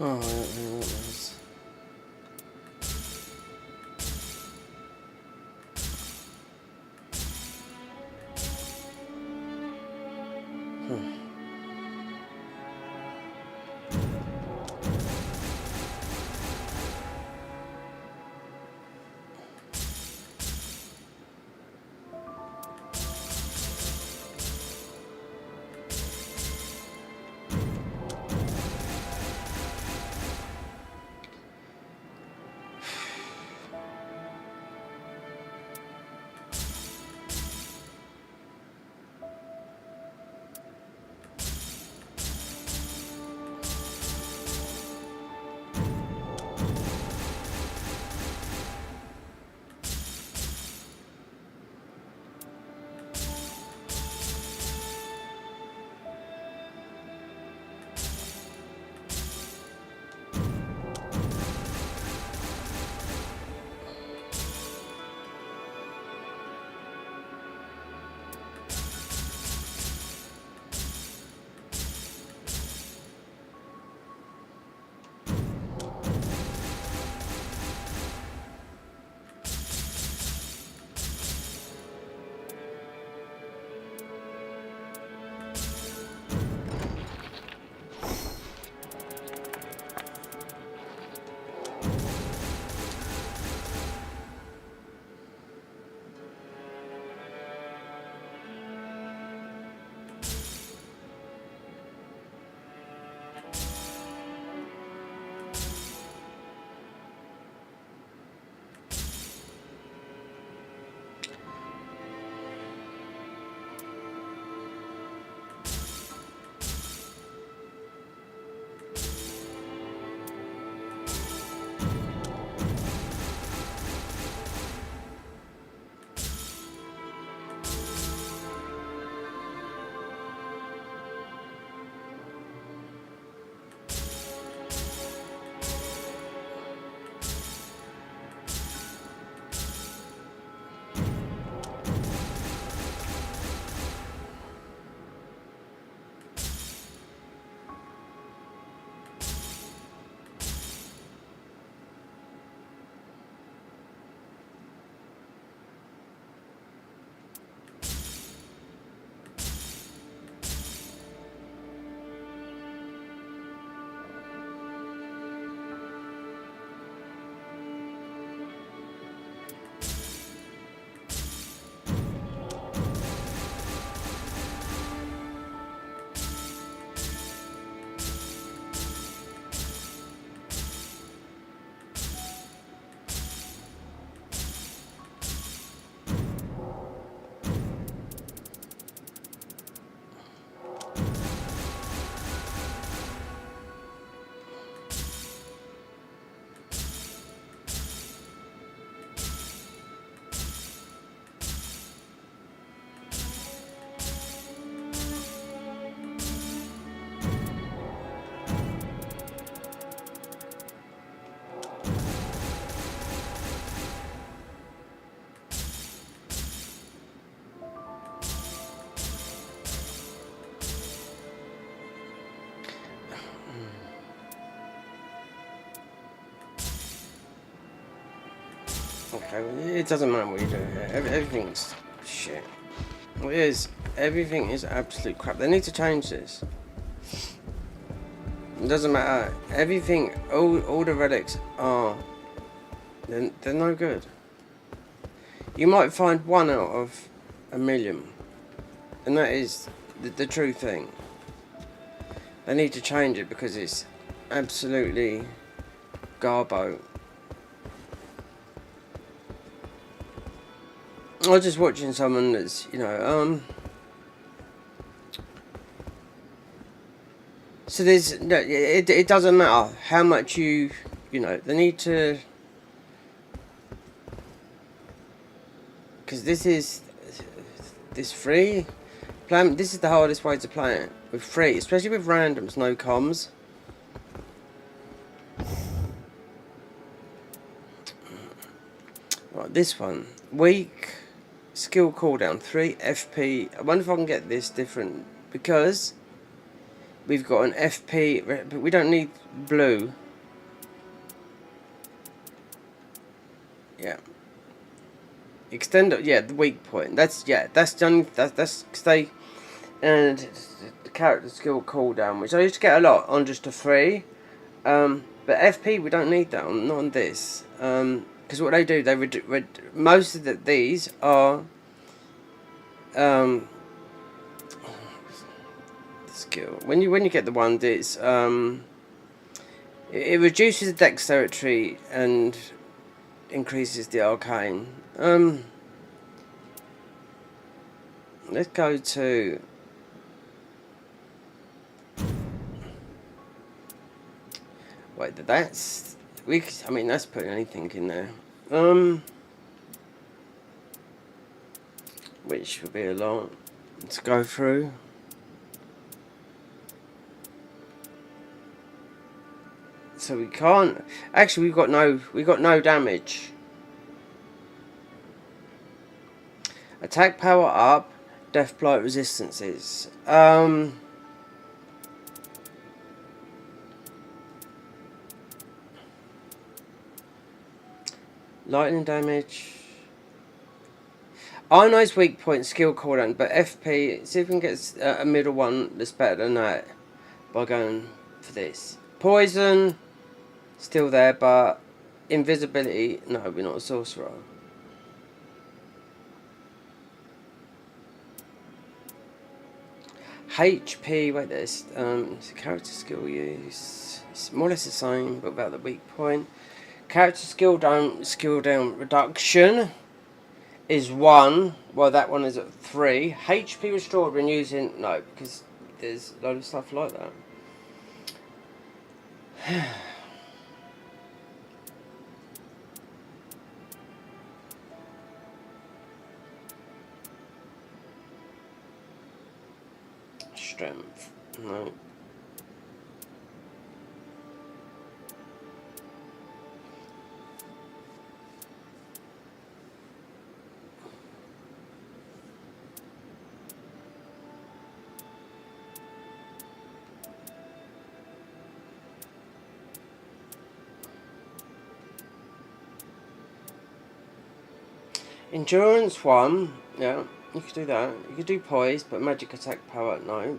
Oh, I don't know what that is. Okay, well, it doesn't matter what you do here. Everything's shit. Well, it is. Everything is absolute crap. They need to change this. It doesn't matter. Everything, all the relics are... They're no good. You might find one out of a million. And that is the true thing. They need to change it because it's absolutely garbo. I was just watching someone that's, you know, so there's, no, it doesn't matter how much you know, they need to, because this is free, this is the hardest way to play it, with free, especially with randoms, no comms. Right, this one, weak, skill cooldown, 3 FP, I wonder if I can get this different, because We've got an FP, but we don't need blue. Yeah. Extend it. Yeah, the weak point. That's done. That's stay. And the character skill cooldown, which I used to get a lot on just a 3. But FP we don't need that on, not on this. Because what they do, they most of these are skill. When you get the one, it's it reduces the dexterity and increases the arcane. Let's go to. Wait, that's I mean, that's putting anything in there. Which would be a lot to go through. So we can't. Actually, we got no damage. Attack power up. Death blight resistances. Lightning damage. Ionized weak point skill cooldown, but FP. See if we can get a middle one that's better than that by going for this. Poison, still there, but invisibility. No, we're not a sorcerer. HP. Wait, there's it's a character skill use. It's more or less the same, but about the weak point. Character skill down reduction is 1. Well, that one is at 3. HP restored when using no, because there's a lot of stuff like that. Strength, no. Endurance 1, yeah, you could do that. You could do poise, but magic attack power, no.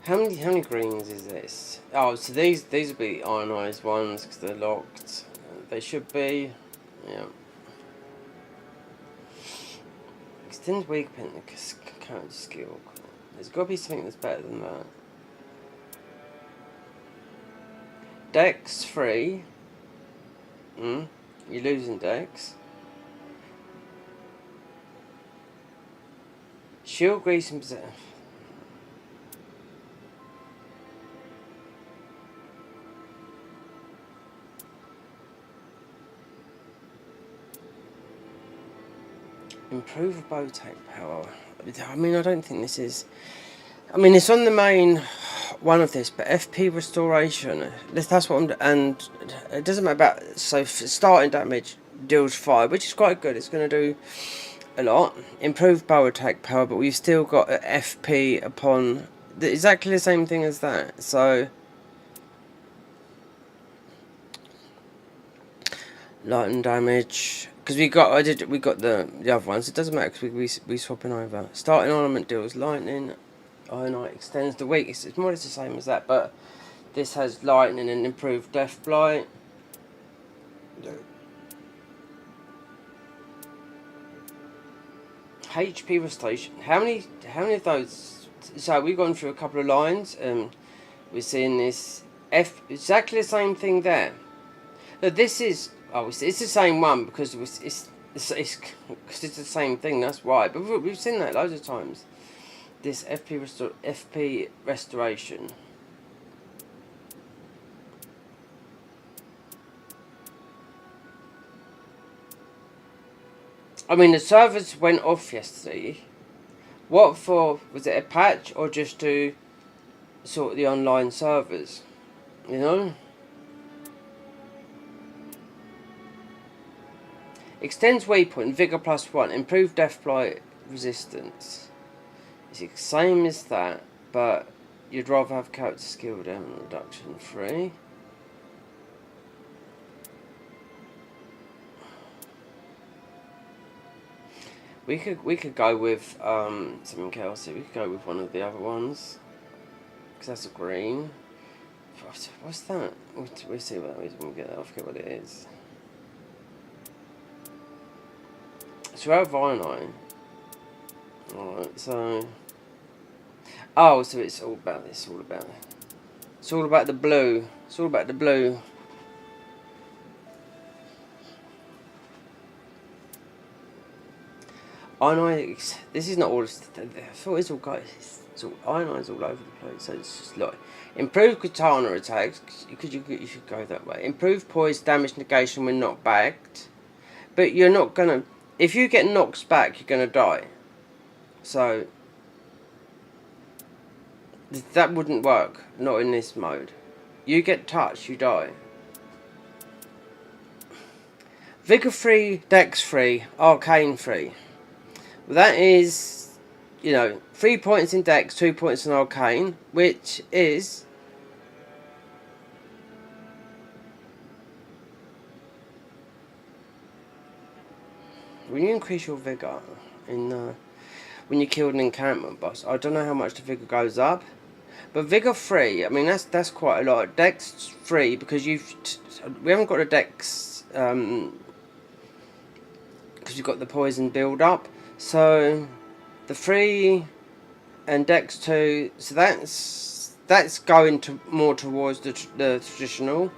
How many greens is this? Oh, so these will be ionized ones because they're locked. They should be, yeah. Extend weak point character skill. There's got to be something that's better than that. Dex 3. You're losing Dex. Shield grease and possession. Improve bow attack power. I mean, I don't think this is. I mean, it's on the main one of this, but FP restoration. That's what I'm. And it doesn't matter about. So starting damage deals 5, which is quite good. It's going to do a lot. Improved bow attack power, but we've still got FP upon exactly the same thing as that. So lightning damage. Because we got the other ones. It doesn't matter because we swapping over. Starting ornament deals lightning. Ionite extends the weak. It's more or less the same as that, but this has lightning and improved death blight. HP restoration. How many of those? So we've gone through a couple of lines. We're seeing this exactly the same thing there. Now this is. Oh, it's the same one because it's the same thing. That's why. But we've seen that loads of times. This FP restoration. I mean, the servers went off yesterday. What for? Was it a patch or just to sort the online servers? You know. Extends waypoint, vigor +1, improved death blight resistance. It's the same as that, but you'd rather have character skill down reduction 3. We could go with something else. We could go with one of the other ones, because that's a green. What's that? We'll see what that is when we get that. I forget what it is. So we have Vinine. Alright, so... Oh, so it's all about this, It's all about the blue. It's all about the blue. Ionize. This is not all. I thought it's all guys. It's all ionize all over the place. So it's just like improve katana attacks. You should go that way. Improve poise damage negation when knocked back. But you're not gonna. If you get knocked back, you're gonna die. So that wouldn't work. Not in this mode. You get touched, you die. Vigor 3, Dex 3, Arcane 3. That is, 3 points in Dex, 2 points in Arcane, which is when you increase your vigor in when you kill an encampment boss. I don't know how much the vigor goes up, but vigor 3. I mean that's quite a lot. Dex 3 because we haven't got a Dex because you've got the poison build up. So the 3 and Dex 2, so that's going to more towards the traditional,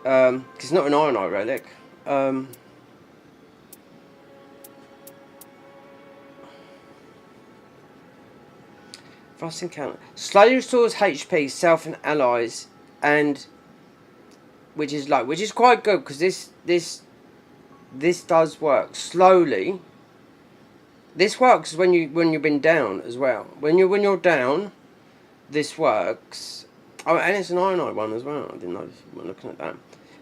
because it's not an Ironite relic. Fast encounter slowly restores HP, self and allies, and which is quite good because this does work slowly. This works when you've been down as well. When you're down, this works. Oh, and it's an Ironite one as well. I didn't know you were looking at that.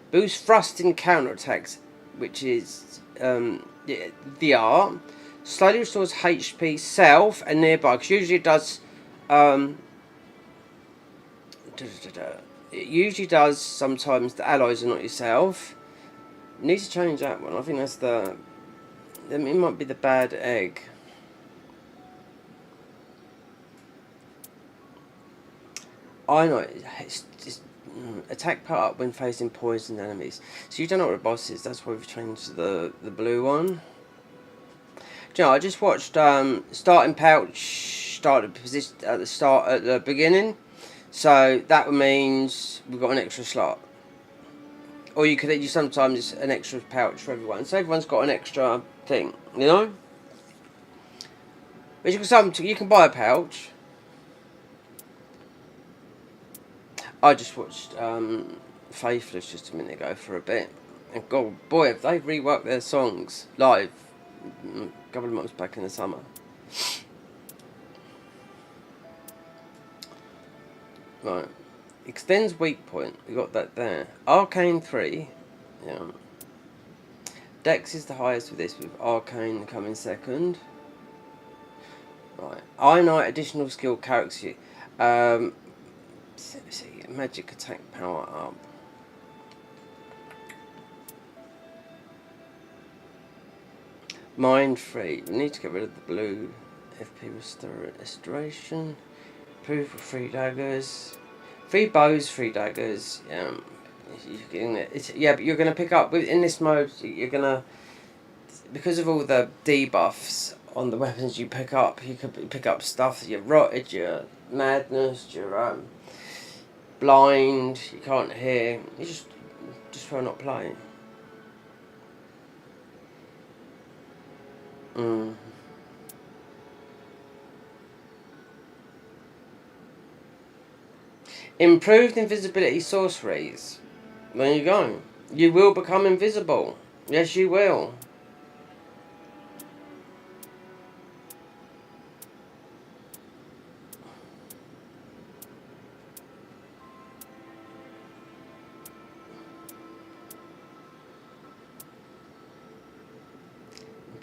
Boost thrust in counter attacks, which is the art. Slowly restores HP, self, and nearby. Because usually it does. It usually does sometimes the allies are not yourself. You need to change that one. I think that's the. It might be the bad egg. I know. It's just, attack part up when facing poisoned enemies. So you don't know what the boss is. That's why we've changed the blue one. Do you know, I just watched starting pouch started position at the beginning. So that means we've got an extra slot. Or you could use sometimes an extra pouch for everyone. So everyone's got an extra thing, But you can buy a pouch. I just watched Faithless just a minute ago for a bit. And God, boy, have they reworked their songs live a couple of months back in the summer. Right. Extends weak point. We got that there. Arcane 3. Yeah. Dex is the highest for this, with Arcane coming second. Right. Ironite additional skill character. Let's see. Magic attack power up. Mind free. We need to get rid of the blue. FP restoration. Improve for 3 daggers. 3 bows, 3 daggers. Yeah, but you're gonna pick up in this mode. You're gonna, because of all the debuffs on the weapons you pick up. You could pick up stuff. You're rotted. Your madness. You're blind. You can't hear. You just try not playing. Improved invisibility sorceries. There you go. You will become invisible. Yes, you will.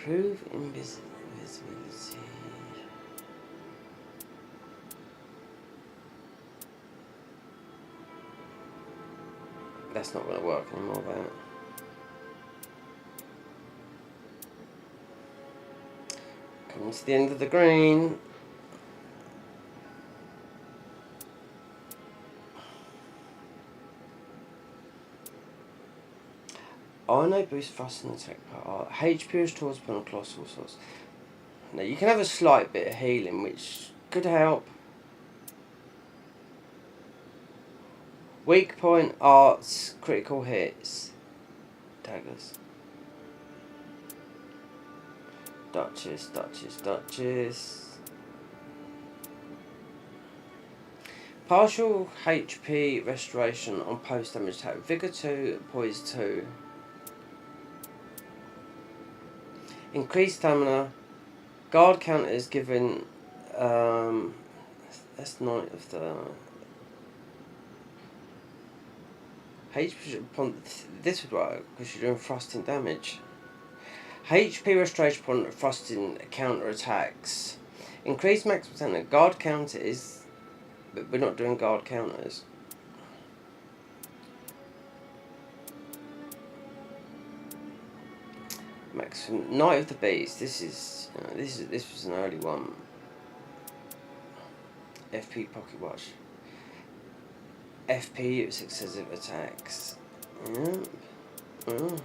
Improve invisibility. That's not going to work anymore, that. Coming to the end of the green. Arno boost thrust and attack power. HP restores upon colossal source. Now you can have a slight bit of healing, which could help. Weak point, arts, critical hits, daggers. Duchess, Duchess, Duchess. Partial HP restoration on post damage attack. Vigor 2, Poise 2. Increased stamina. Guard counters given. That's Knight of the. HP upon. This would work because you're doing thrusting damage. HP restoration upon thrusting counter attacks. Increased maximum stamina. Guard counter is. But we're not doing guard counters. Maximum Knight of the Beast. This was an early one. FP pocket watch. FP successive attacks. Yep. Oh.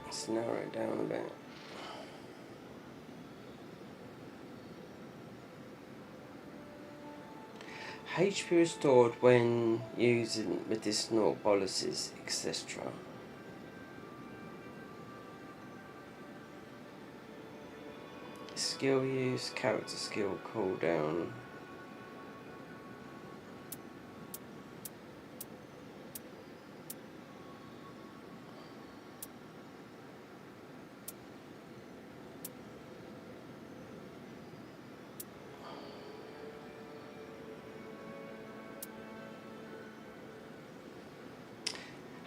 Let's narrow it down a bit. HP restored when using medicinal boluses, etc. Skill use, character skill cooldown.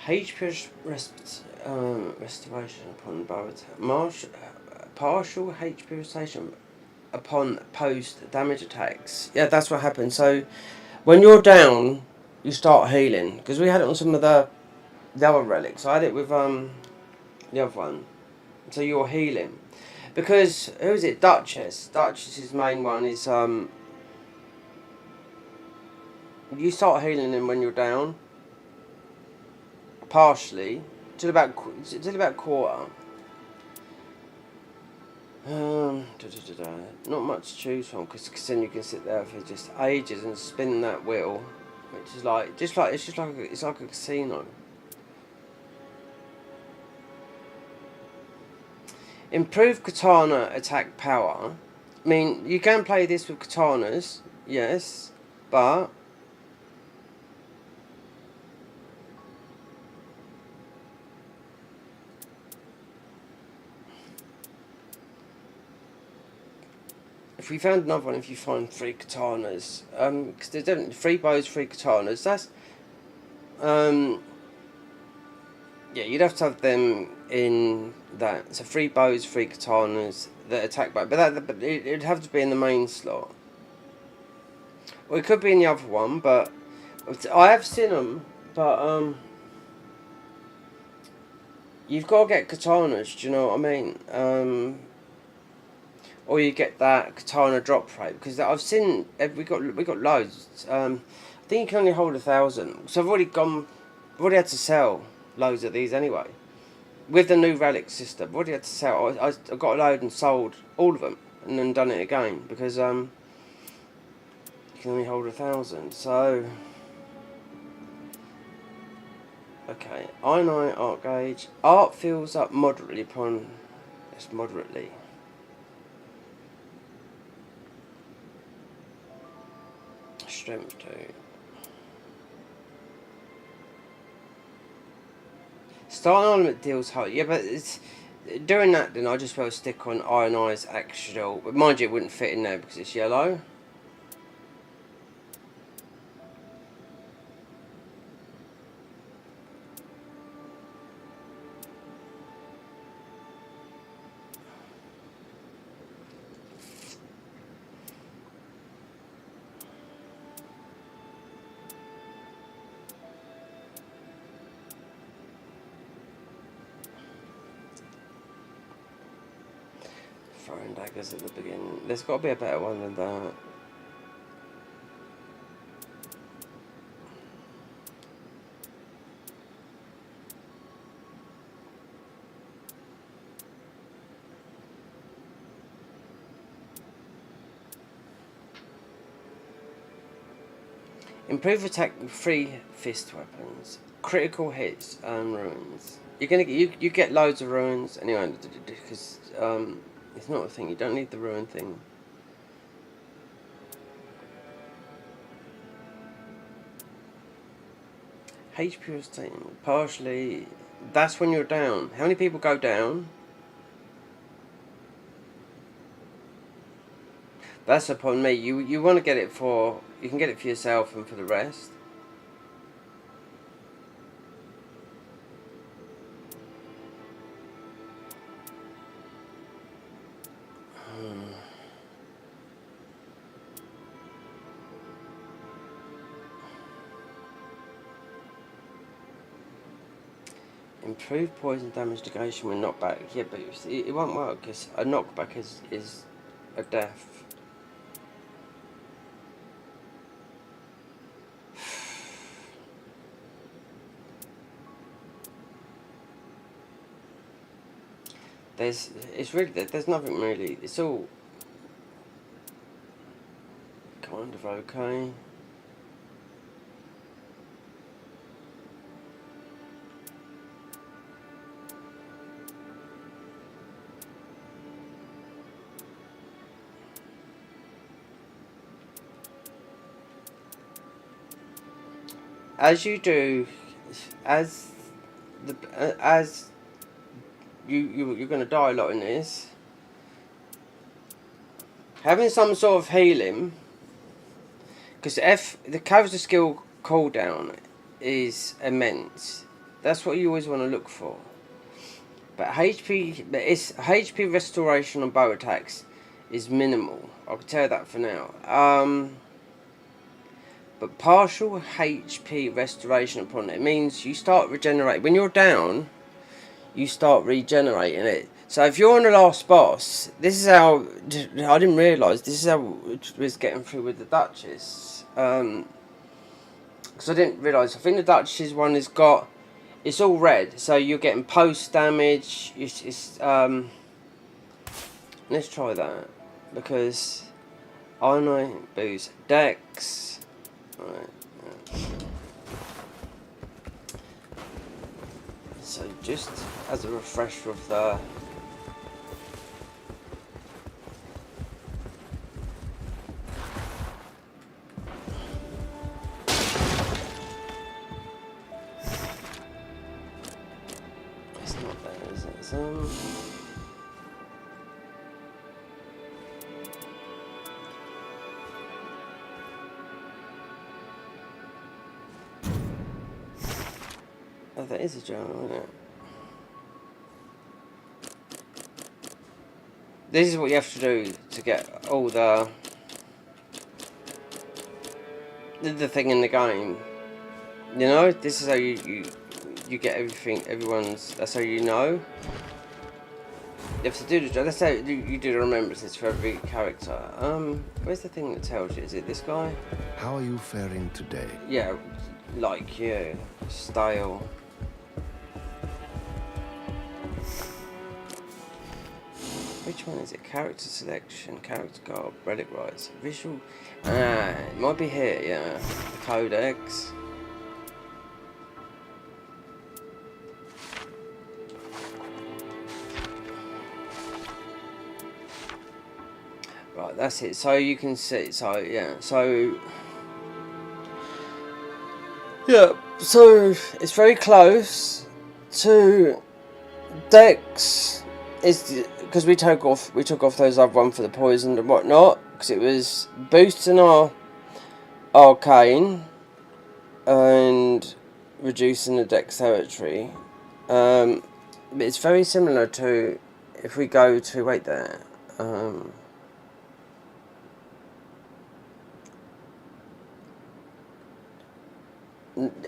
HP restoration upon bow attack. Partial HP restoration upon post damage attacks. Yeah, that's what happens. So when you're down, you start healing. Because we had it on some of the other relics. I had it with the other one. So you're healing. Because who is it? Duchess. Duchess's main one is you start healing them when you're down. Partially till about quarter. Not much to choose from because then you can sit there for just ages and spin that wheel, which is it's like a casino. Improved katana attack power. I mean, you can play this with katanas, yes, but if we found another one, if you find 3 katanas, because there's definitely 3 bows, 3 katanas. That's yeah, you'd have to have them in that. So 3 bows, 3 katanas that attack back, but it'd have to be in the main slot. Or it could be in the other one, but I have seen them, but you've got to get katanas. Do you know what I mean? Or you get that katana drop rate, because I've seen we got loads. I think you can only hold 1,000. So I've already had to sell loads of these anyway. With the new relic system, I've already had to sell. I got a load and sold all of them, and then done it again because you can only hold 1,000. So okay, I9 art gauge. Art fills up moderately upon. It's moderately. Strength 2. Starting element deals hard. Yeah, but it's doing that. Then I just will stick on ionized axial. But mind you, it wouldn't fit in there because it's yellow. Throwing daggers at the beginning. There's got to be a better one than that. Improve attack with 3 fist weapons. Critical hits and ruins. You're gonna you get loads of ruins anyway because it's not a thing. You don't need the ruin thing. HP restraint partially. That's when you're down. How many people go down? That's upon me. You want to get it for. You can get it for yourself and for the rest. Improve poison damage negation when knockback. Yeah, but it won't work because a knockback is a death. There's nothing really. It's all kind of okay. As you do, as you're going to die a lot in this. Having some sort of healing, because the character skill cooldown is immense. That's what you always want to look for. But HP restoration on bow attacks is minimal. I can tell that for now. But partial HP restoration upon it means you start regenerating. When you're down, you start regenerating it. So if you're on the last boss, this is how, I didn't realise, this is how it was getting through with the Duchess. Because I didn't realise, I think the Duchess one has got, it's all red, so you're getting post damage. Let's try that, because I know boost Dex. Right, yeah. So just as a refresher of the it's not there, is it? Oh, that is a journal, isn't it? This is what you have to do to get all the thing in the game. You know, this is how you get everything. That's how you know. You have to do the job. That's how you do the remembrances for every character. Where's the thing that tells you? Is it this guy? How are you faring today? Yeah, like you, style. Which one is it? Character selection, character garb, relic rights, visual. It might be here. Yeah, the codex. Right, that's it. So you can see. So yeah. So yeah. So it's very close to Dex is because we took off those other one for the poison and whatnot, because it was boosting our arcane and reducing the dexterity. But it's very similar to if we go to wait there.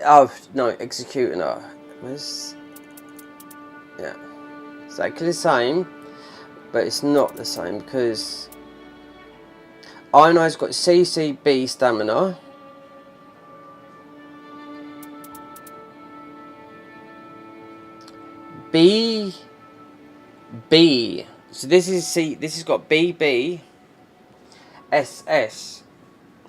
Oh no, executioner. Where's yeah? It's exactly the same, but it's not the same because Ionized's got CCB stamina. B. So this is C. This has got BB. SS.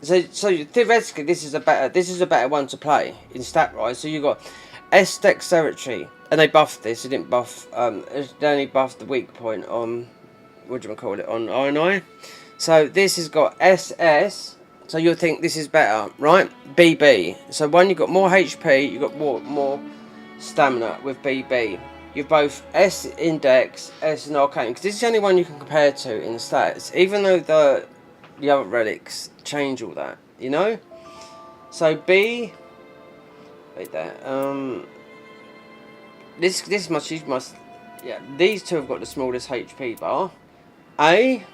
So theoretically, this is a better one to play in stat rise. So you got S dexterity, and they buffed this. They didn't buff. They only buffed the weak point on what do you call it on INI. So this has got SS. So you'll think this is better, right? BB. So one, you got more HP. You got more stamina with BB. You've both S in Dex, S in Arcane, because this is the only one you can compare to in the stats. Even though the other relics change all that, you know. So B, wait there. This must yeah. These two have got the smallest HP bar. A,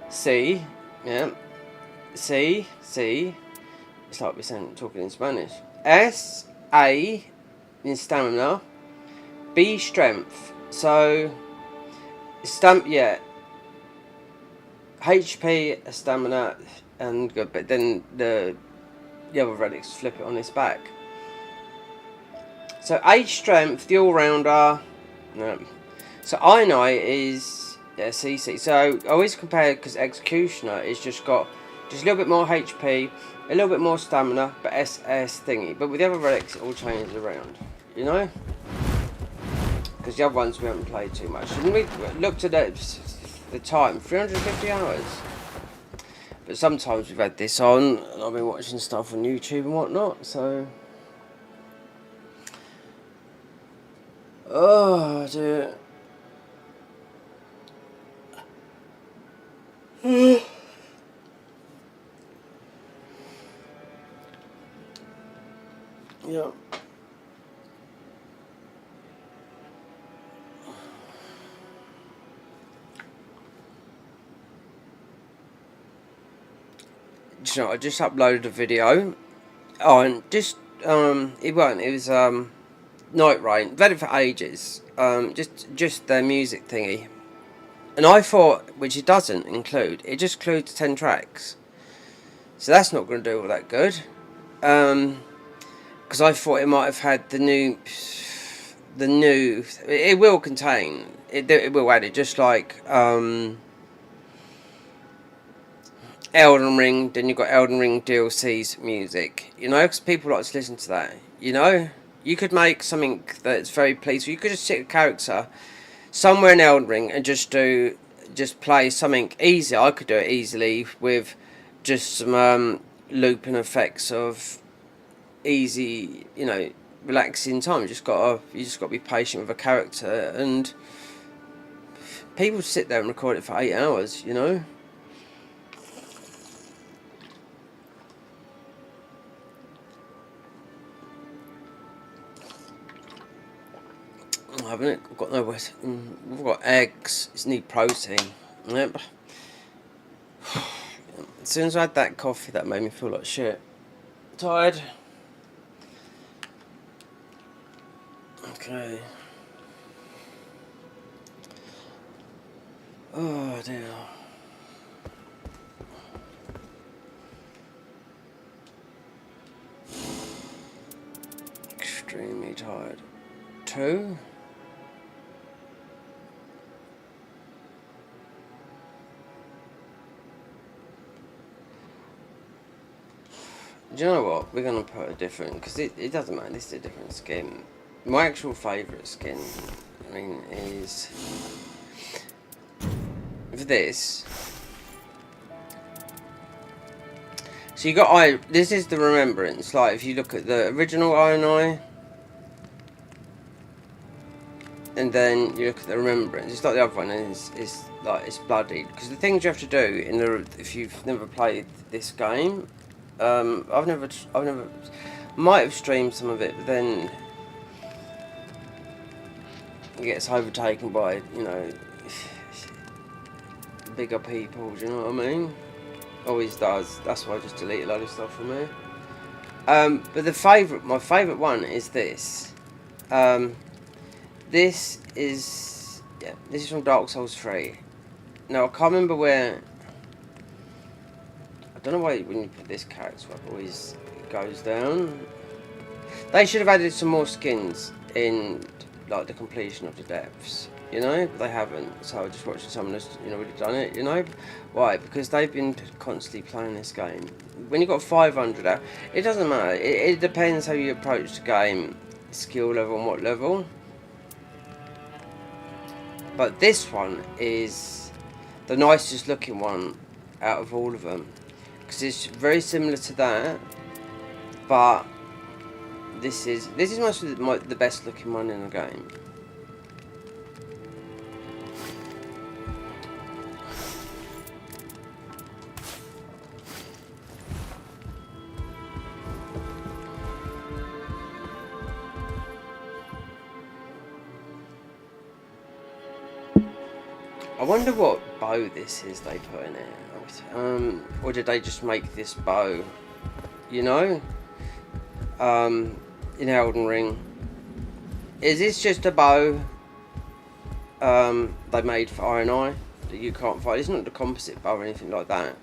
C, yeah. C. It's like we're talking in Spanish. S, A, in stamina. B strength. So yeah. HP, stamina, and good, but then the other relics flip it on its back. So A strength, the all rounder. No. So Ini is CC. So I always compare because Executioner is just got a little bit more HP, a little bit more stamina, but SS thingy. But with the other relics, it all changes around. You know. Because the other ones we haven't played too much. And we looked at the time, 350 hours. But sometimes we've had this on, and I've been watching stuff on YouTube and whatnot, so... Oh, dear. Yeah. You know, I just uploaded a video. Oh, and just it was Nightreign. I've had it for ages. Just their music thingy, and I thought, which it doesn't include. It just includes 10 tracks, so that's not going to do all that good. Because I thought it might have had the new. It will contain. It will add it just like Elden Ring, then you've got Elden Ring DLC's music, you know, because people like to listen to that, you know. You could make something that's very pleasing. You could just sit a character somewhere in Elden Ring and just play something easy. I could do it easily with just some looping effects of easy, you know, relaxing time. You just got to be patient with a character, and people sit there and record it for 8 hours, you know. I haven't. We've got no. We've got eggs. It's need protein. Yep. As soon as I had that coffee, that made me feel like shit. Tired. Okay. Oh dear. Extremely tired. 2. Do you know what? We're going to put a different... Because it doesn't matter. This is a different skin. My actual favourite skin, I mean, is... For this... So you got... This is the Remembrance. Like, if you look at the original INI... and then you look at the remembrance. It's like the other one, and it's like it's bloodied. Because the things you have to do in the if you've never played this game, I've never might have streamed some of it, but then it gets overtaken by bigger people. Do you know what I mean? Always does. That's why I just delete a load of stuff from here. But my favourite one is this. This is from Dark Souls 3. Now I can't remember where. I don't know why when you put this character up, always it goes down. They should have added some more skins in like the completion of the depths, but they haven't. So I just watching someone that's already done it, Why? Because they've been constantly playing this game. When you've got 500 out, it doesn't matter. It depends how you approach the game, skill level and what level. But this one is the nicest looking one out of all of them, because it's very similar to that, but this is mostly the best looking one in the game. I wonder what bow this is they put in it. Or did they just make this bow? In Elden Ring. Is this just a bow they made for Iron Eye that you can't fight? It's not the composite bow or anything like that.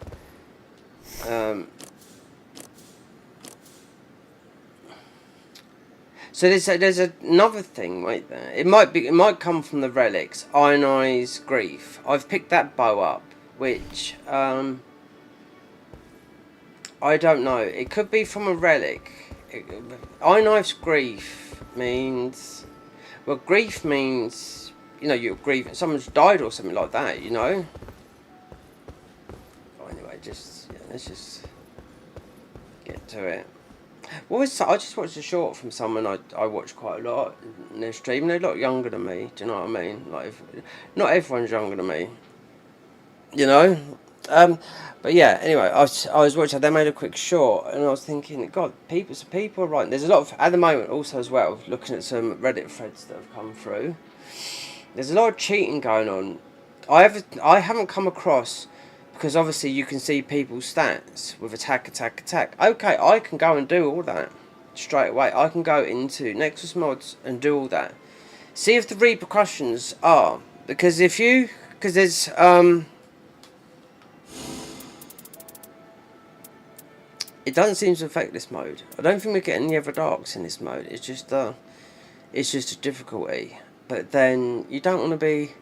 So there's another thing right there. It might come from the relics. Iron Eye's Grief. I've picked that bow up, which I don't know. It could be from a relic. Iron Eye's Grief means, well, grief means you're grieving. Someone's died or something like that. Oh, anyway, let's just get to it. I just watched a short from someone I watch quite a lot in their stream. They're a lot younger than me. Do you know what I mean? Like, not everyone's younger than me. But yeah. Anyway, I was watching. They made a quick short, and I was thinking, God, people are right. There's a lot of at the moment also as well. Looking at some Reddit threads that have come through. There's a lot of cheating going on. I haven't come across. Because obviously you can see people's stats with attack. Okay, I can go and do all that straight away. I can go into Nexus mods and do all that. See if the repercussions are. Because there's it doesn't seem to affect this mode. I don't think we're getting the other darks in this mode. It's just a difficulty. But then you don't want to be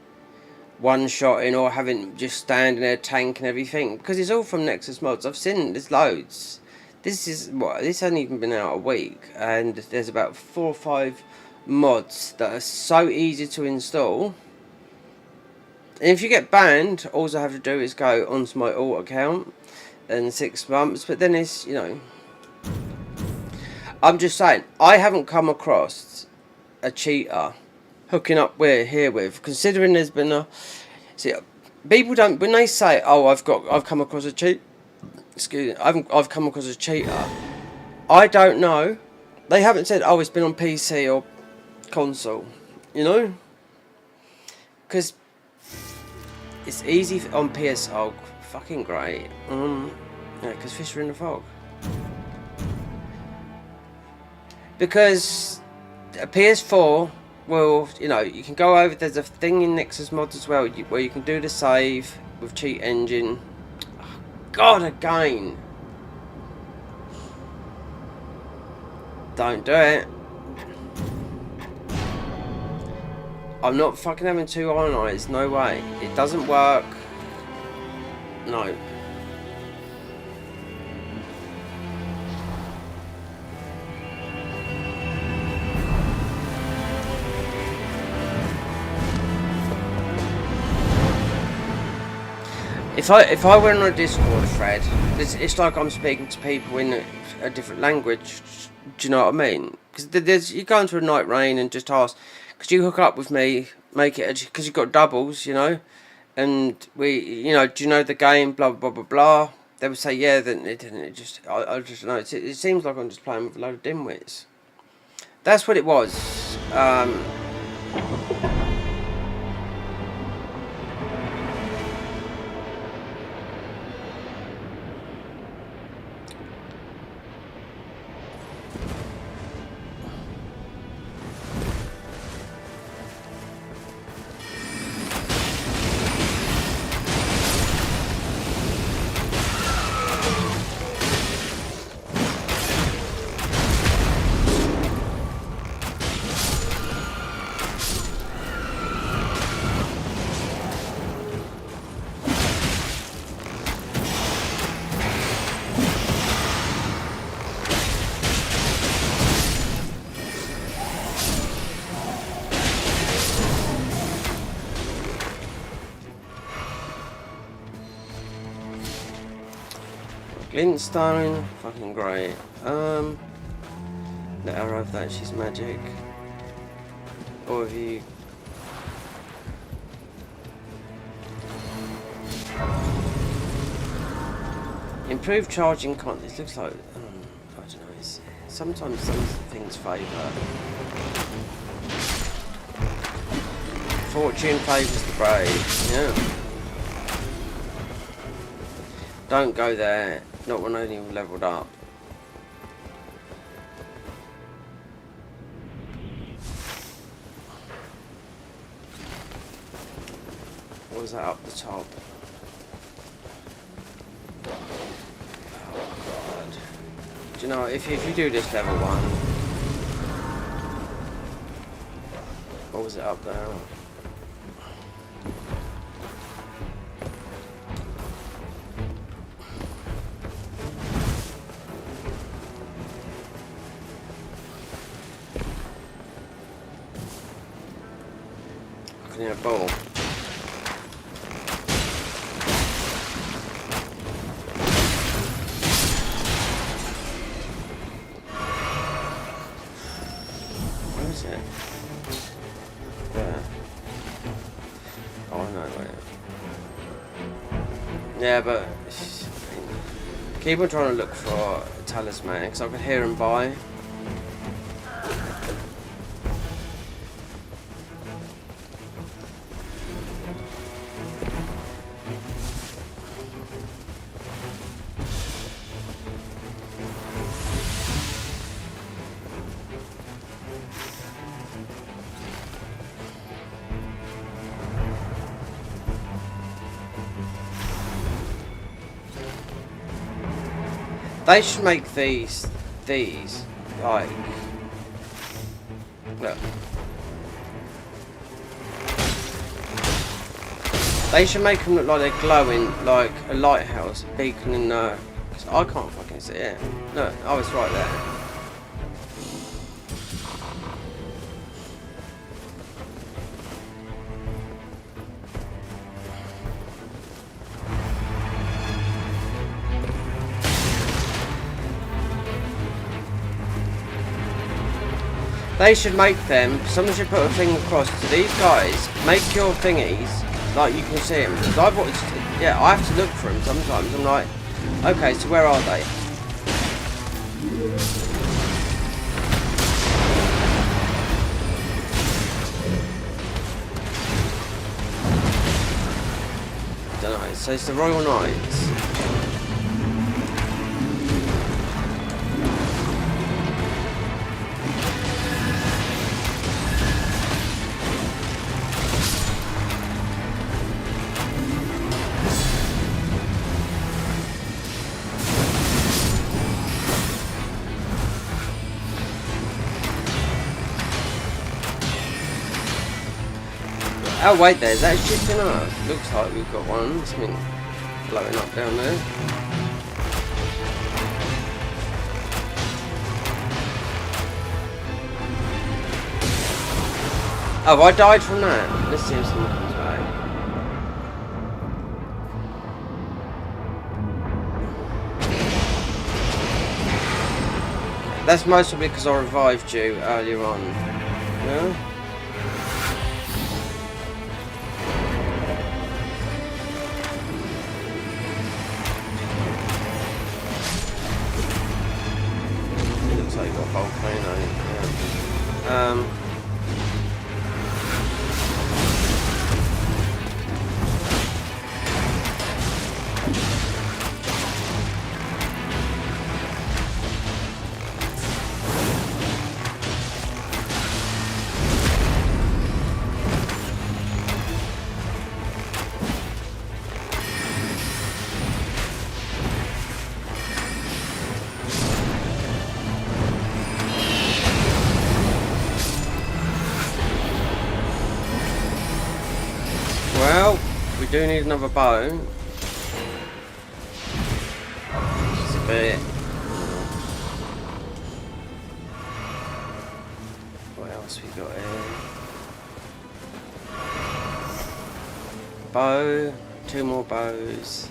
one-shotting or having just standing there tanking everything, because it's all from Nexus mods. I've seen there's loads. This hasn't even been out a week, and there's about 4 or 5 mods that are so easy to install. And if you get banned, all I have to do is go onto my alt account and 6 months. But then it's I'm just saying, I haven't come across a cheater hooking up here with, considering there's been people don't, when they say, oh, I've come across a cheat, I've come across a cheater, I don't know, they haven't said, oh, it's been on PC or console, because it's easy on PS. Oh, fucking great. Because fish are in the fog, because a PS4, well, you can go over. There's a thing in Nexus mods as well where you can do the save with cheat engine. Oh, God, again. Don't do it. I'm not fucking having 2 Iron Eyes. No way. It doesn't work. No. If I went on a Discord thread, it's like I'm speaking to people in a different language. Do you know what I mean? Because you go into a Nightreign and just ask. could you hook up with me, make it, because you've got doubles, you know, and we, you know, do you know the game, blah, blah, blah, blah. They would say, yeah, then it didn't, it just, I just know, it seems like I'm just playing with a load of dimwits. That's what it was. Glintstone, fucking great. Let her have that, she's magic. Or have you... Improved charging content. It looks like... I don't know, sometimes some things favour. Fortune favours the brave, yeah. Don't go there, not when only you've levelled up. What was that up the top? Oh god. Do you know, if you do this level 1... What was it up there? In a bowl. Where is it? There. Oh, I know where. Yeah, but keep on trying to look for a talisman because I could hear him by. They should make these, like, look. They should make them look like they're glowing, like a lighthouse, a beacon in the, cause I can't fucking see it. Look, I was right there. They should make them, someone should put a thing across to these guys, make your thingies, like you can see them. Because I've watched, yeah, I have to look for them sometimes. I'm like, okay, so where are they? Don't know, so it's the Royal Knights. Oh wait, there's that shifting up. Looks like we've got one. Something blowing up down there. Oh, I died from that. Let's see if someone comes back. That's mostly because I revived you earlier on. Yeah? Well, we do need another bow. It's a bit. What else we got here? Bow, 2 more bows.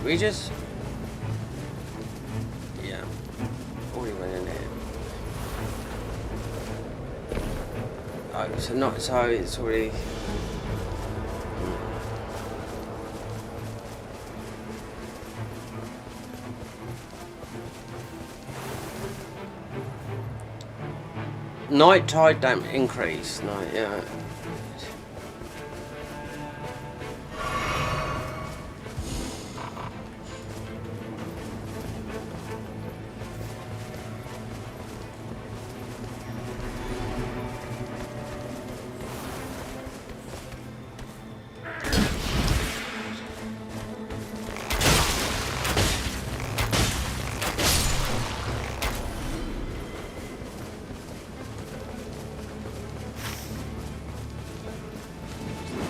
We just, yeah, already went in here. Oh, so not so it's already. Night tide damp increase. Night, yeah.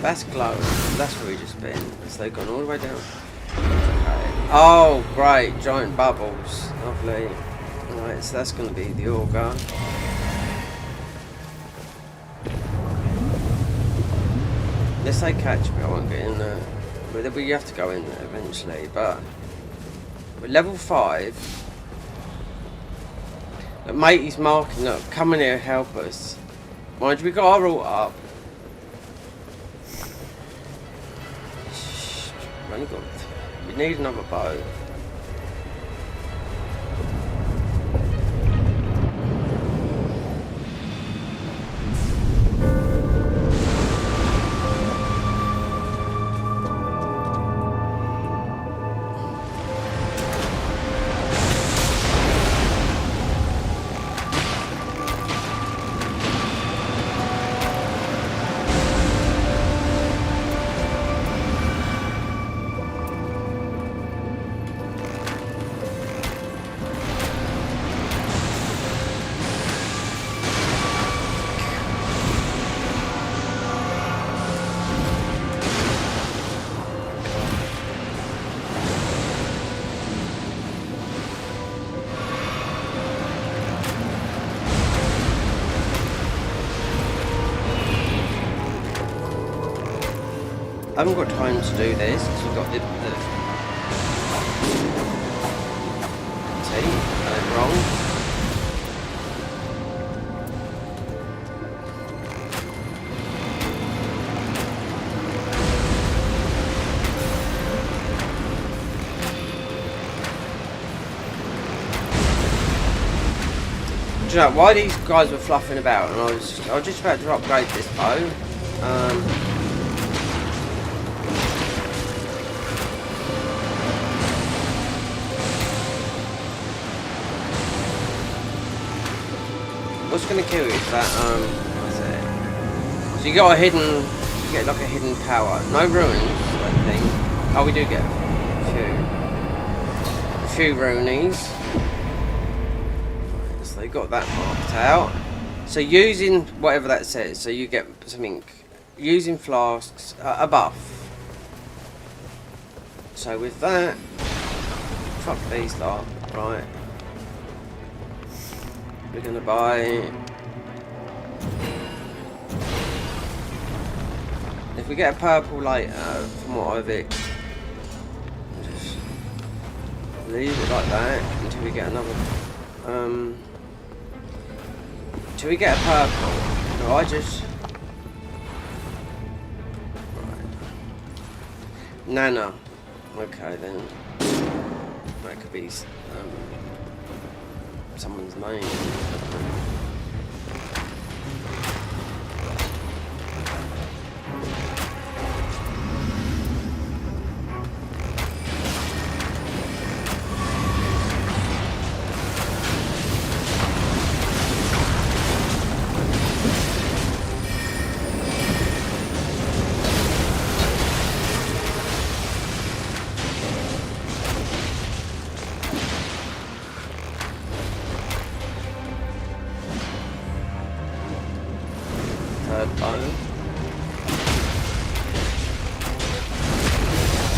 That's glow. That's where we just been. So they've gone all the way down. Okay. Oh, great. Giant bubbles. Lovely. Alright, so that's going to be the auger. Unless they catch me, I won't get in there. But we have to go in there eventually. But we're level 5. Look, mate, he's marking. Look, come in here, help us. Mind you, we got our ult up. We need another bow. I haven't got time to do this because we've got the see, wrong. Do you know why these guys were fluffing about? And I was just about to upgrade this bow. What's going to kill you is that, what's it? So you got a hidden, you get like a hidden power. No ruins, I think. Oh, we do get a few runies. So they got that marked out. So using whatever that says, so you get something, using flasks, a buff. So with that, fuck these lot, right. We're gonna buy. If we get a purple later, from what I've leave it like that until we get another. Till we get a purple. No, I just. Right. Nana. Okay then. That could be someone's name.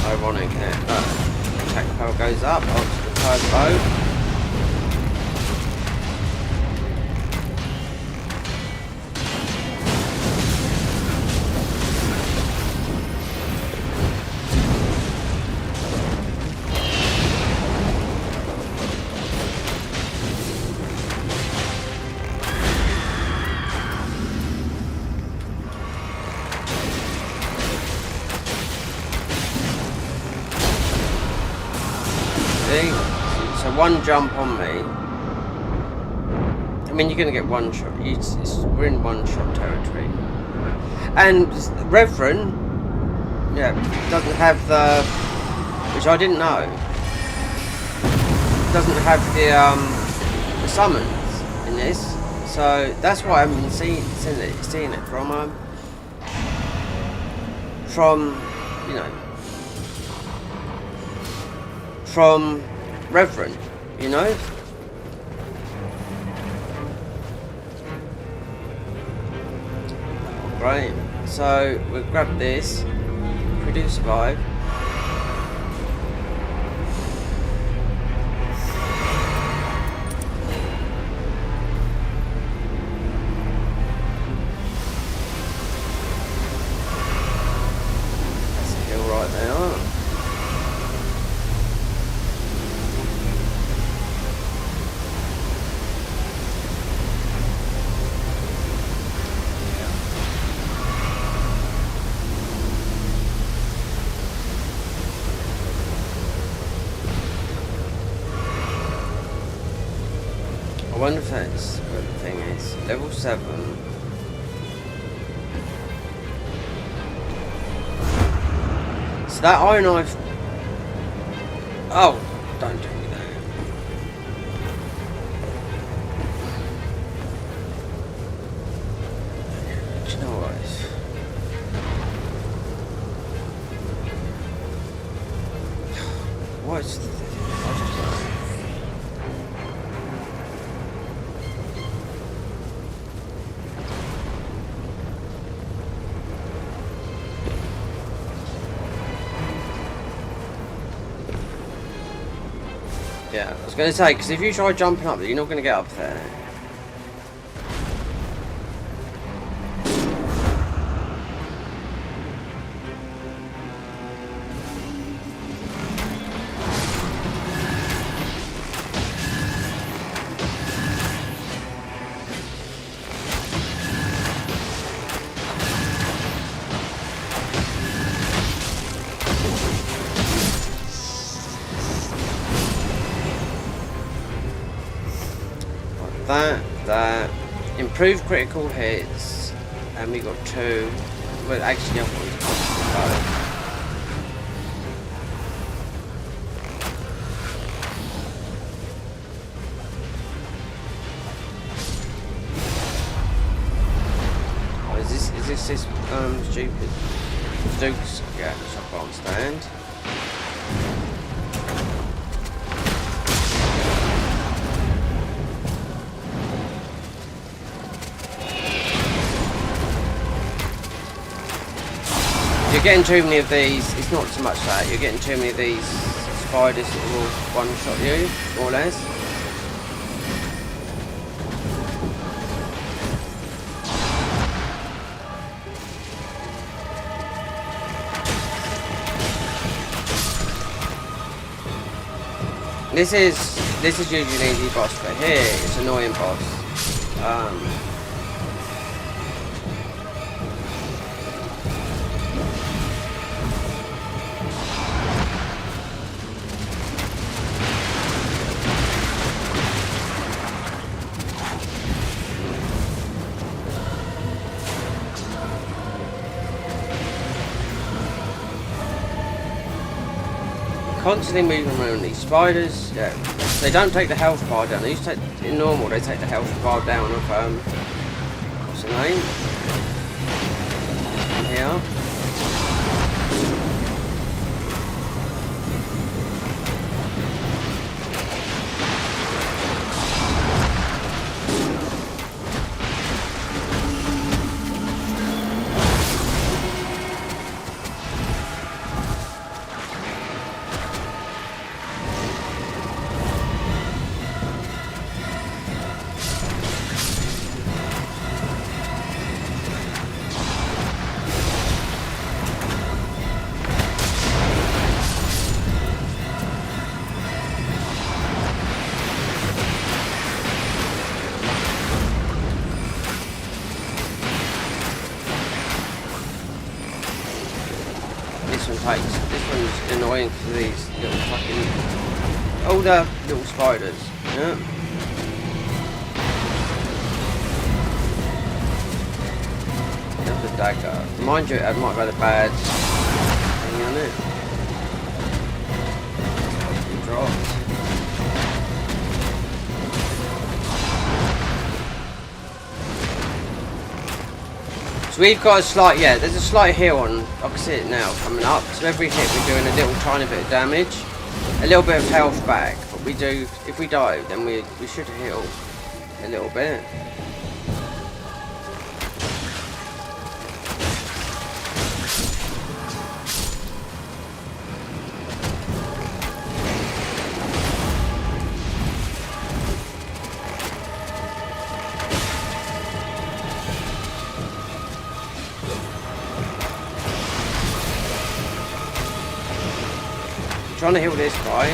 Ironic that attack power goes up onto the third bow. So one jump on me. I mean, you're going to get one shot. We're in one shot territory. And Reverend, yeah, doesn't have the, which I didn't know, doesn't have the summons in this. So that's why I haven't been seeing it from you know. From Reverend, you know? Right, so we'll grab this. If we do survive. That's a hill right there. I wonder if that's what the thing is. Level 7. So that iron knife. Oh, don't do me that. Do you know what? What's the thing? Yeah, I was going to say, because if you try jumping up there, you're not going to get up there. That improved critical hits, and we got 2. Well, actually, I've got oh, is this stupid Duke's gap, which I can't stand. You're getting too many of these. It's not so much that you're getting too many of these spiders that will one-shot you, more or less. This is usually an easy boss, but here it's an annoying boss. Constantly moving around these spiders. Yeah, they don't take the health bar down. They used to take, in normal, they take the health bar down of what's the name? Here. This one's annoying for these little fucking older little spiders. Yeah. Another dagger. Mind you, it might have had a bad thing on it. It dropped. So we've got a slight, there's a slight heal on, I can see it now coming up. So every hit we're doing a little tiny bit of damage, a little bit of health back. But we do, if we die, then we should heal a little bit. Trying to heal this guy,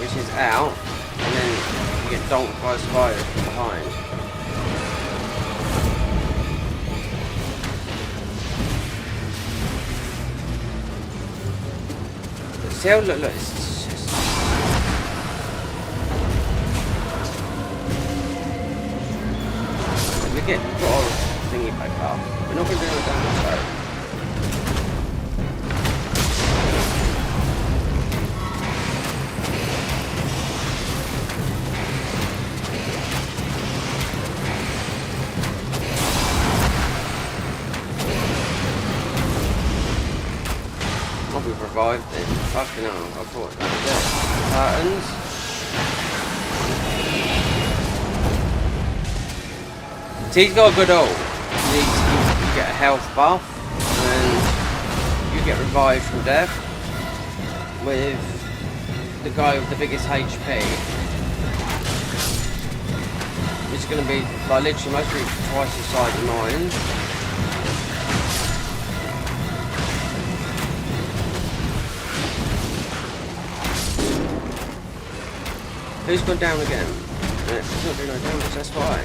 which is out, and then you get donked by a spider from behind. But still, look, it's just... We've got our thingy back up. We're not going to do no damage though. We've revived it. Fucking hell, I thought that was it. Patterns. So he's got a good ult. You get a health buff, and you get revived from death. With the guy with the biggest HP. It's going to be, like, literally mostly twice the size of mine. Who's gone down again? It's not doing no damage, that's why.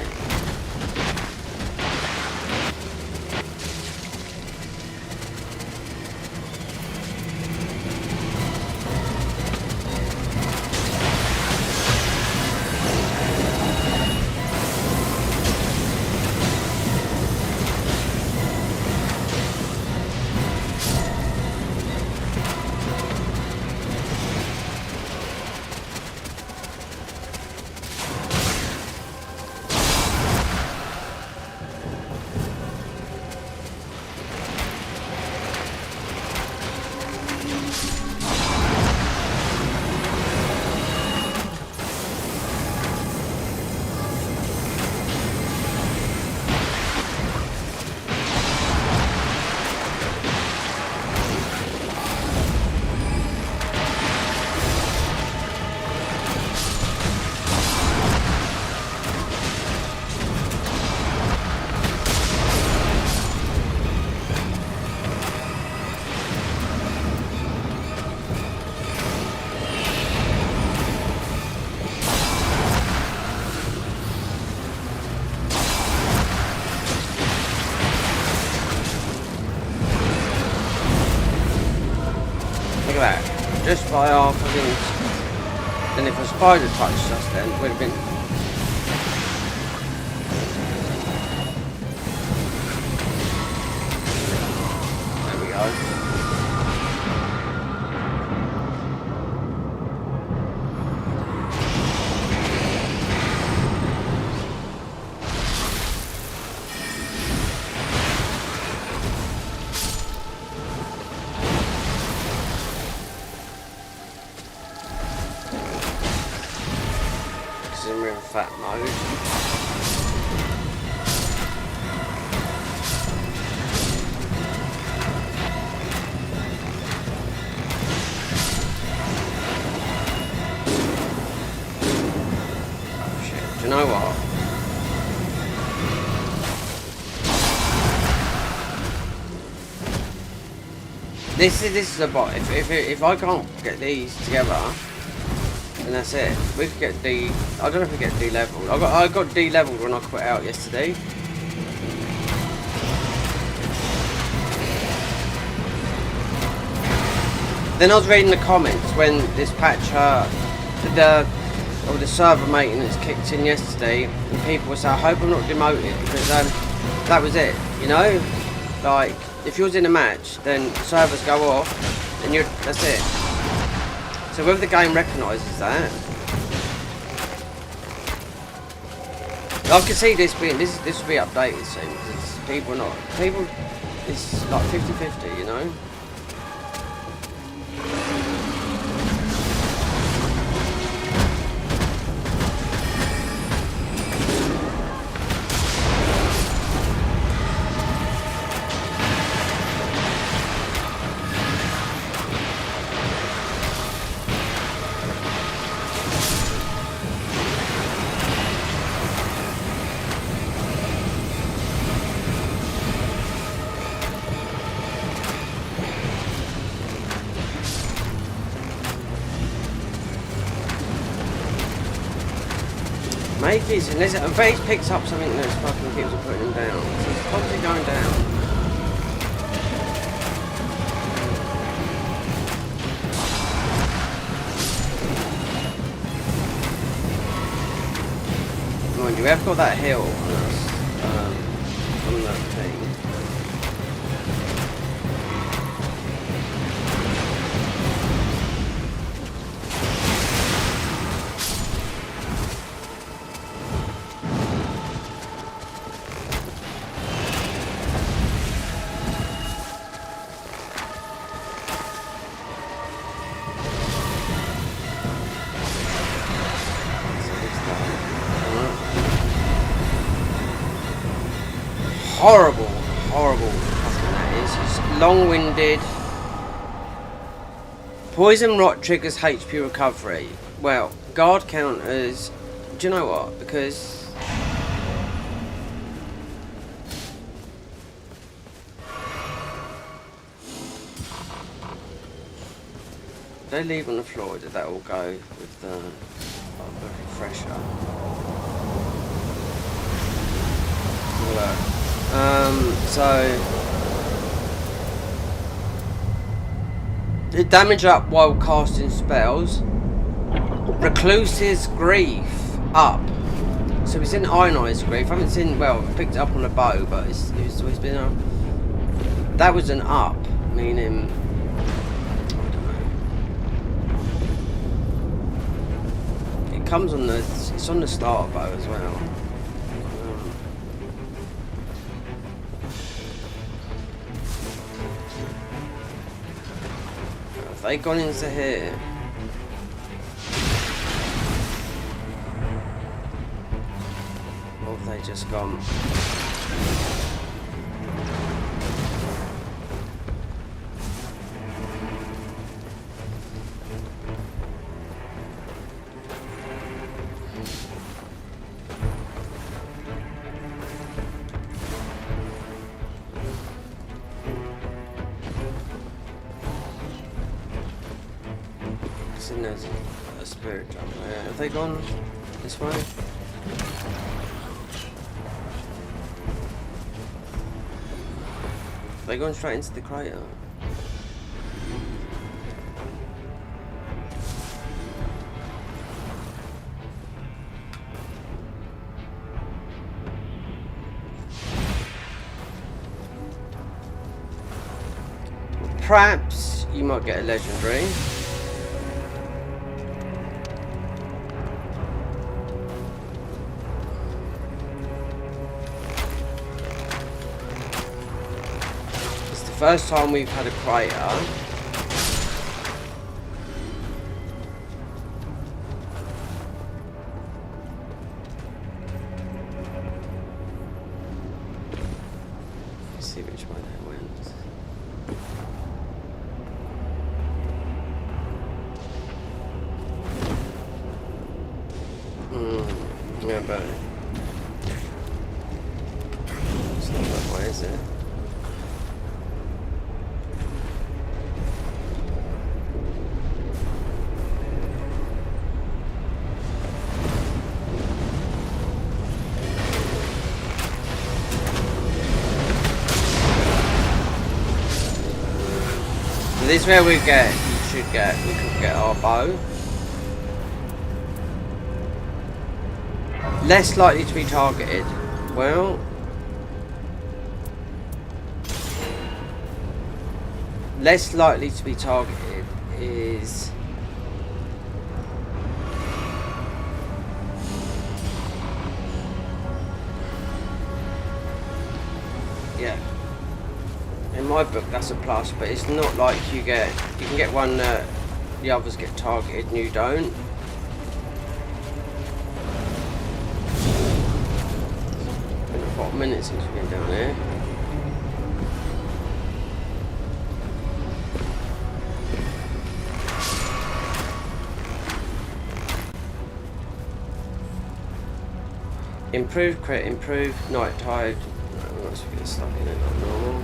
just by our fucking... Then if a spider touched us then, it would have been... There we go. In real fat mode. Oh shit, do you know what? This is a bot. If I can't get these together, and that's it. We could get I don't know if we get D-leveled. I got D-leveled when I quit out yesterday. Then I was reading the comments when this patch, the server maintenance kicked in yesterday, and people were saying, I hope I'm not demoted, because that was it, you know? Like, if you was in a match, then servers go off, and that's it. So whether the game recognises that, I can see this will be updated soon, because it's like 50-50, you know. Makey's, and I bet he's picked up something that's fucking keeps on putting him down. So he's constantly going down. Mind you, we have got that hill on us, on that thing. Horrible fucking that is. It's long-winded. Poison rot triggers HP recovery. Well, guard counters. Do you know what? Because if they leave on the floor, did that all go with the refresher? Look. So the damage up while casting spells. Recluse's grief up. So it's in ionized grief. I haven't seen, well, I picked it up on a bow, but it's been a, that was an up, meaning I don't know. It comes on it's on the starter bow as well. They gone into here. Or have they just gone? And there's a spirit jump there. Have they gone this way? Have they gone straight into the crater? perhaps you might get a legendary. It's the first time we've had a crater. Let's see which way that went. Yeah, but it's not that way, is it? So this is where we could get our bow. Less likely to be targeted. Well, less likely to be targeted is yeah. In my book, that's a plus, but it's not like you can get one that the others get targeted and you don't. A minute since we've been down here. Improved crit, improved night tide. No, we're not supposed to get stuck in it like normal.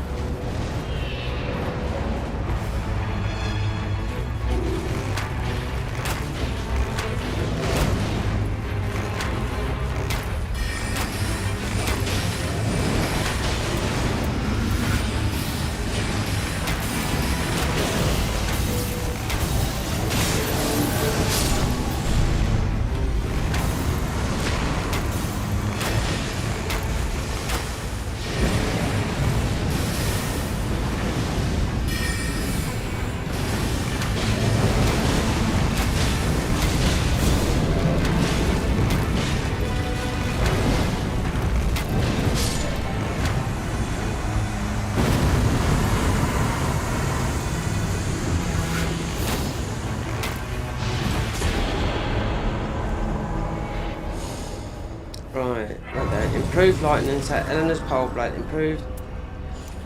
Right, like that. Improved lightning, so Eleanor's pole blade, improved.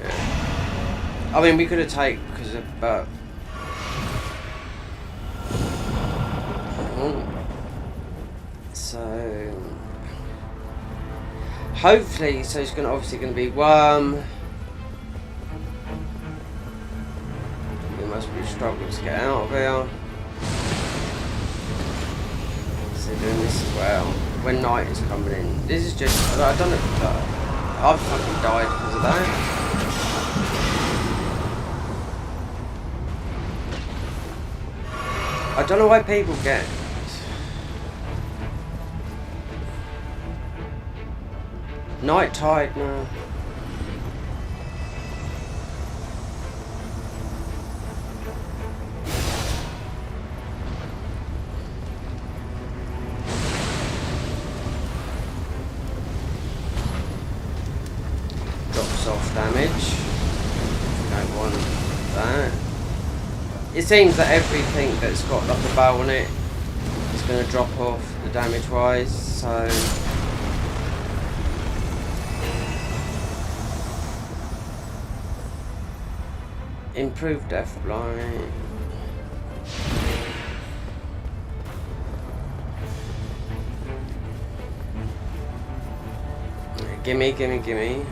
Yeah. I mean, we could have taken because of, but. So. Hopefully, so it's obviously going to be worm. We must be struggling to get out of here. So doing this as well. When night is coming in. This is just, I don't know, I've fucking died because of that. I don't know why people get night tide now. Off damage. Don't want that. It seems that everything that's got like a bow on it is going to drop off the damage wise, so improved death blind. Gimme, gimme, gimme.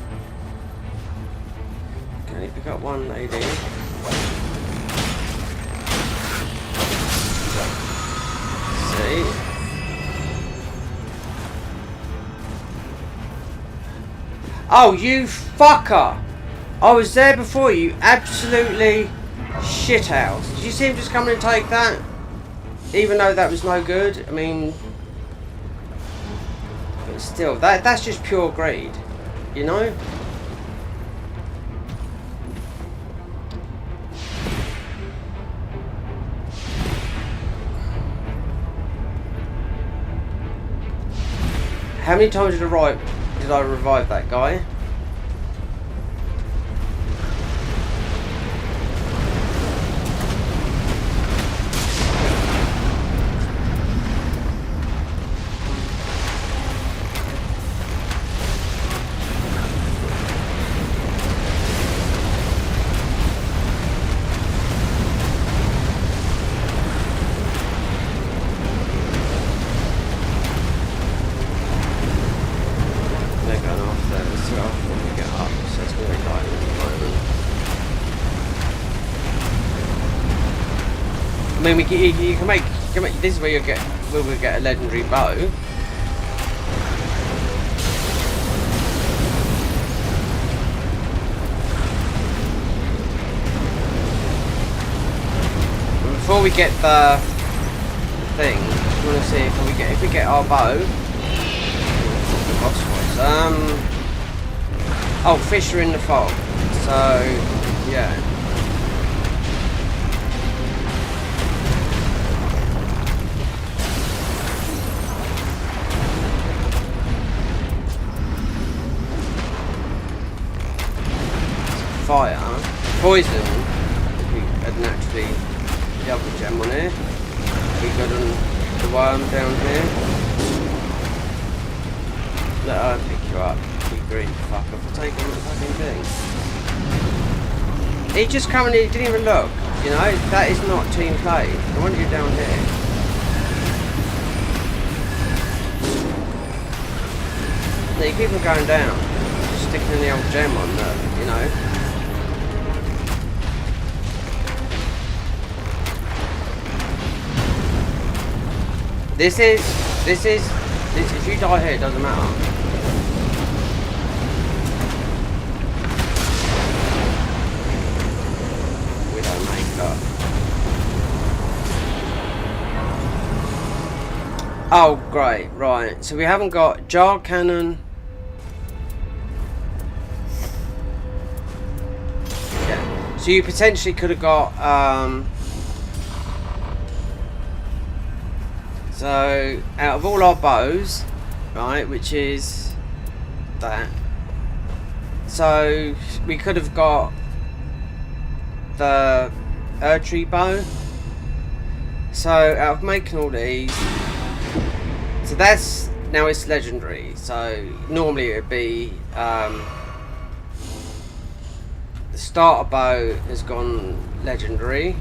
Can you pick up one lady? See? Oh, you fucker! I was there before you, absolutely shithouse. Did you see him just come in and take that? Even though that was no good, I mean... But still, that's just pure greed, you know? How many times did I revive that guy? I mean, you can make this is where we get a legendary bow. And before we get the thing, I want to see if we get our bow. The boss was oh, fish are in the fog. So yeah. Fire, poison, if we had naturally the other gem on here, we got on the worm down here, let her pick you up, you green fucker, for taking the fucking thing. He just come and he didn't even look, you know, that is not team play, no wonder you're down here. Now you keep on going down, just sticking the old gem on there, you know. This is, if you die here, it doesn't matter. We don't make that. Oh, great, right. So we haven't got jar cannon. Yeah. So you potentially could have got, so, out of all our bows, right, which is that, so we could have got the Erdtree bow. So, out of making all these, so that's, now it's legendary, so normally it would be, the starter bow has gone legendary,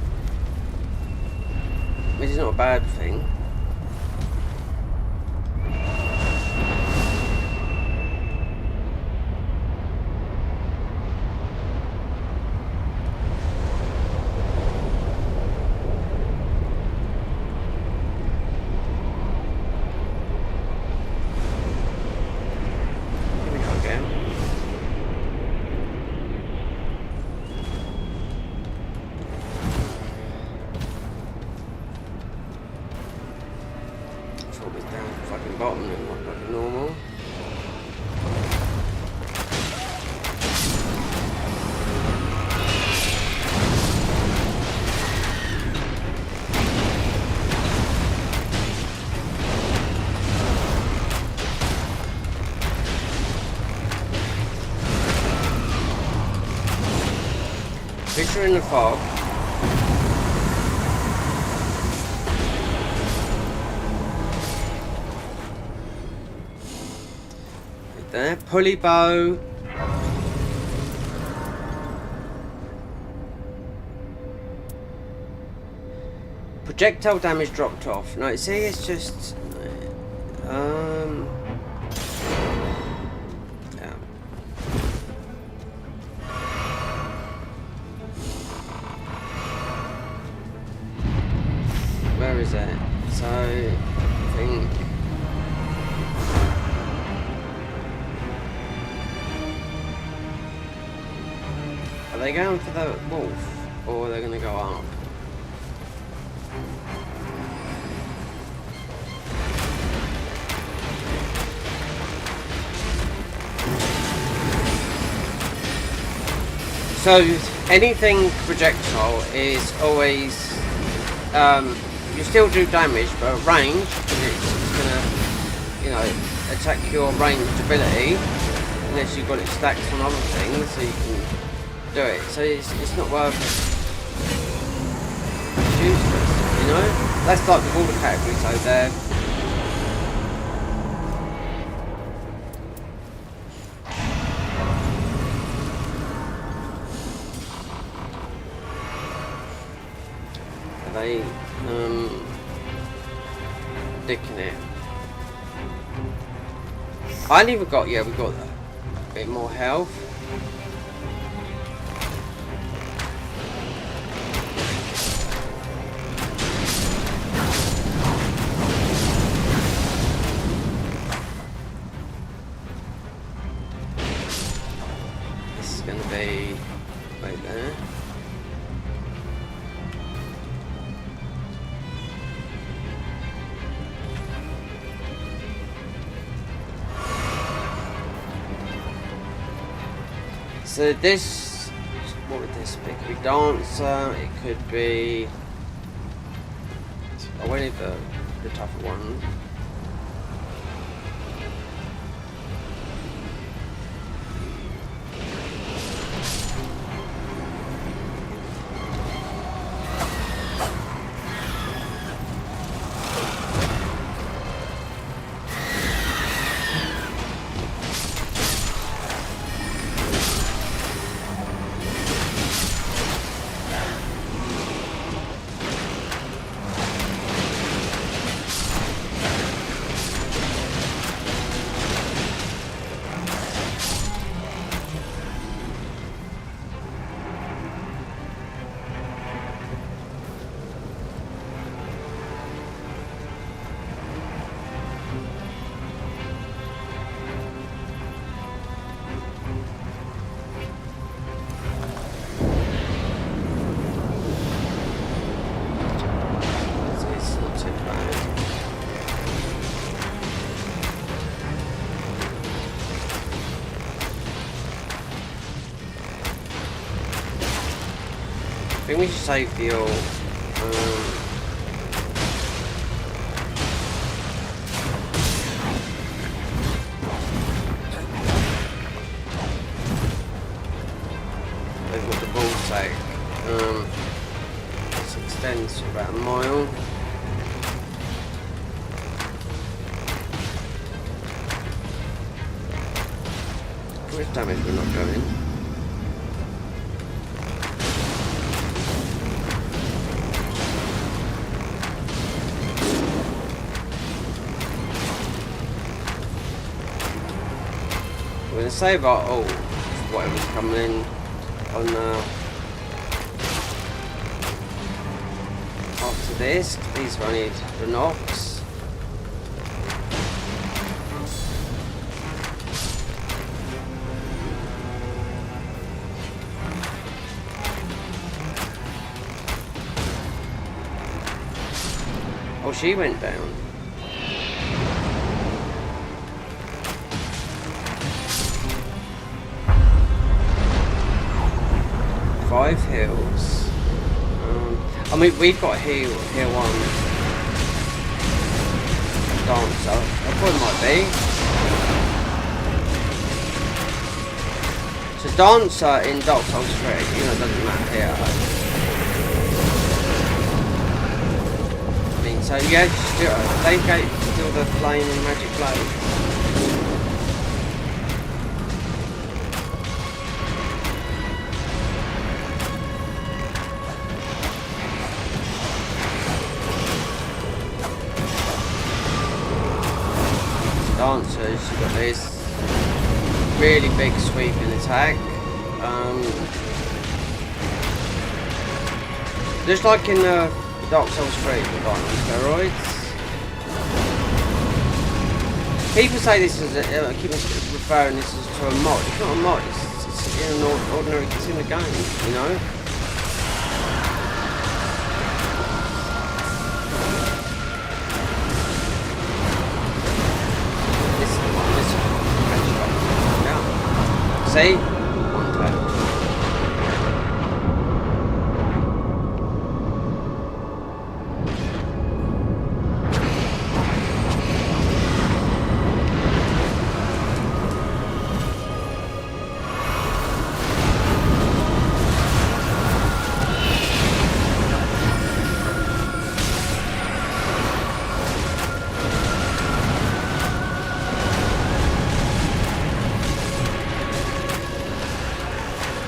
which is not a bad thing. Picture in the fog. Right there, pulley bow. Projectile damage dropped off. No, see, it's just where is it? So, I think are they going for the wolf, or are they going to go up? So anything projectile is always you still do damage, but range it's gonna, you know, attack your ranged ability unless you've got it stacked on other things, so you can do it. So it's not worth it. It's useless, you know? That's like with all the categories, so there. Are they dicking it? I ain't even got, yeah, we got a bit more health. This is gonna be right there. So this, what would this be? It could be dancer, it could be, I went with the tougher one. I think we should save the all. They've got the ball sack. This extends to about a mile. How much damage we're not going? We're going to save our ult for whatever's coming in on after this. These are only the knocks. Oh, she went down. Five heals. I mean, we've got heal one dancer. I thought it might be. So dancer in Dark Souls 3, you know, doesn't matter here. I mean, so yeah, they get still the flame and magic blade. Dancers, you've got this really big sweeping attack. Just like in Dark Souls 3 with on steroids. People say this is a, keep referring this as to a mod. It's not a mod, it's in an ordinary casino game, you know? See? One time.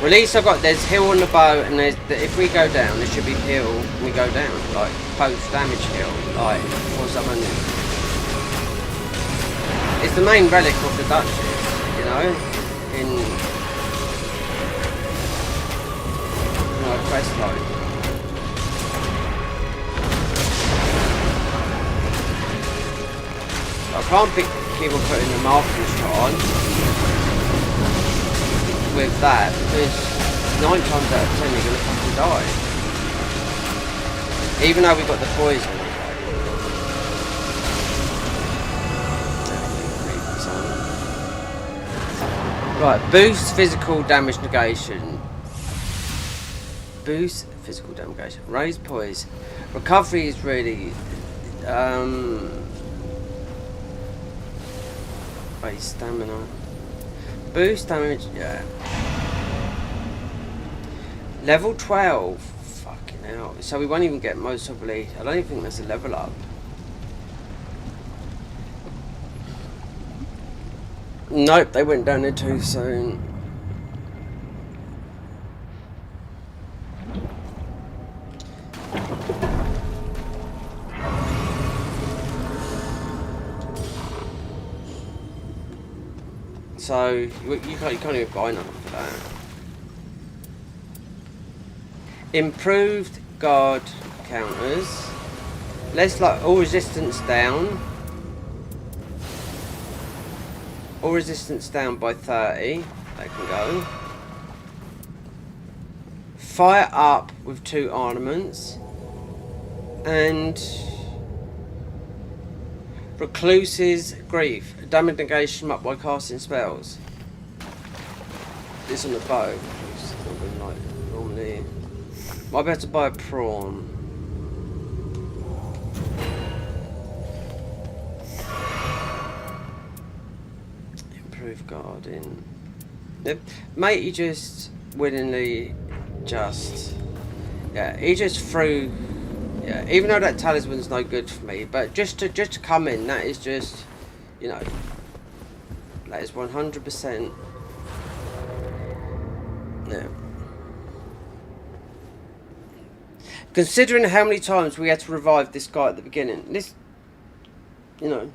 Well, at least I've got, there's heal on the bow, and there's, if we go down, there should be heal, and we go down, like, post damage heal, like, or something. It's the main relic of the Duchess, you know, in, you know, quest line. I can't keep on putting the marking shot on with that, because 9 times out of 10 you're going to fucking die. Even though we've got the poison. Right, boost physical damage negation. Boost physical damage negation. Raise poise. Recovery is really... Raise stamina. Boost damage, yeah. Level 12. Fucking hell. So we won't even get most probably. I don't even think there's a level up. Nope, they went down there too soon. So you can't even buy nothing for that. Improved guard counters. Let's like all resistance down. All resistance down by 30. That can go. Fire up with 2 armaments. And Recluse's Grief. Damage negation up by casting spells. This on the bow. It's not been like normally. Might be able to buy a prawn. Improve guarding. Yep. Mate, he just willingly just. Yeah, he just threw. Yeah, even though that talisman's no good for me, but just to come in, that is just, you know, that is 100%. Yeah. Considering how many times we had to revive this guy at the beginning, this, you know.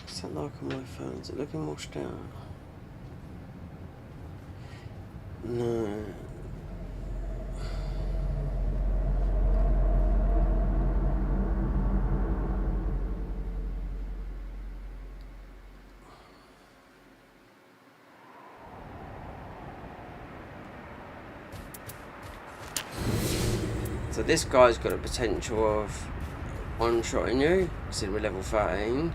What's that like on my phone? Is it looking washed out? No. So this guy's got a potential of one-shotting you, considering we're level 13.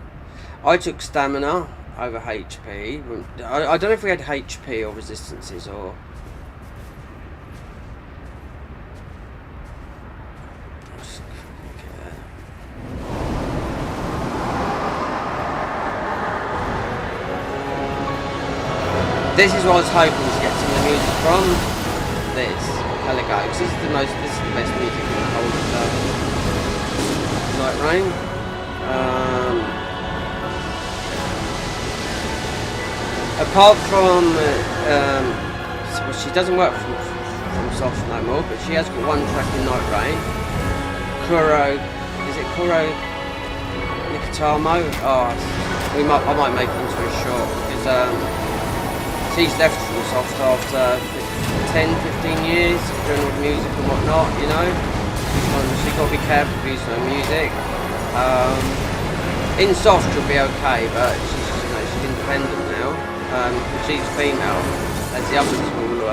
I took stamina over HP. I don't know if we had HP or resistances or... This is what I was hoping to get some of the music from. This. Hell it goes. This is the best music in the whole of Nightreign. Apart from, well, she doesn't work from soft no more, but she has got one track in Nightreign. Kuro, is it Kuro Nikitamo? Oh, I might make it into a short because she's left from soft after 10-15 years doing all the music and whatnot, you know. So you've got to be careful with using her music. In soft she'll be okay, but she's independent now. She's female, as the others will,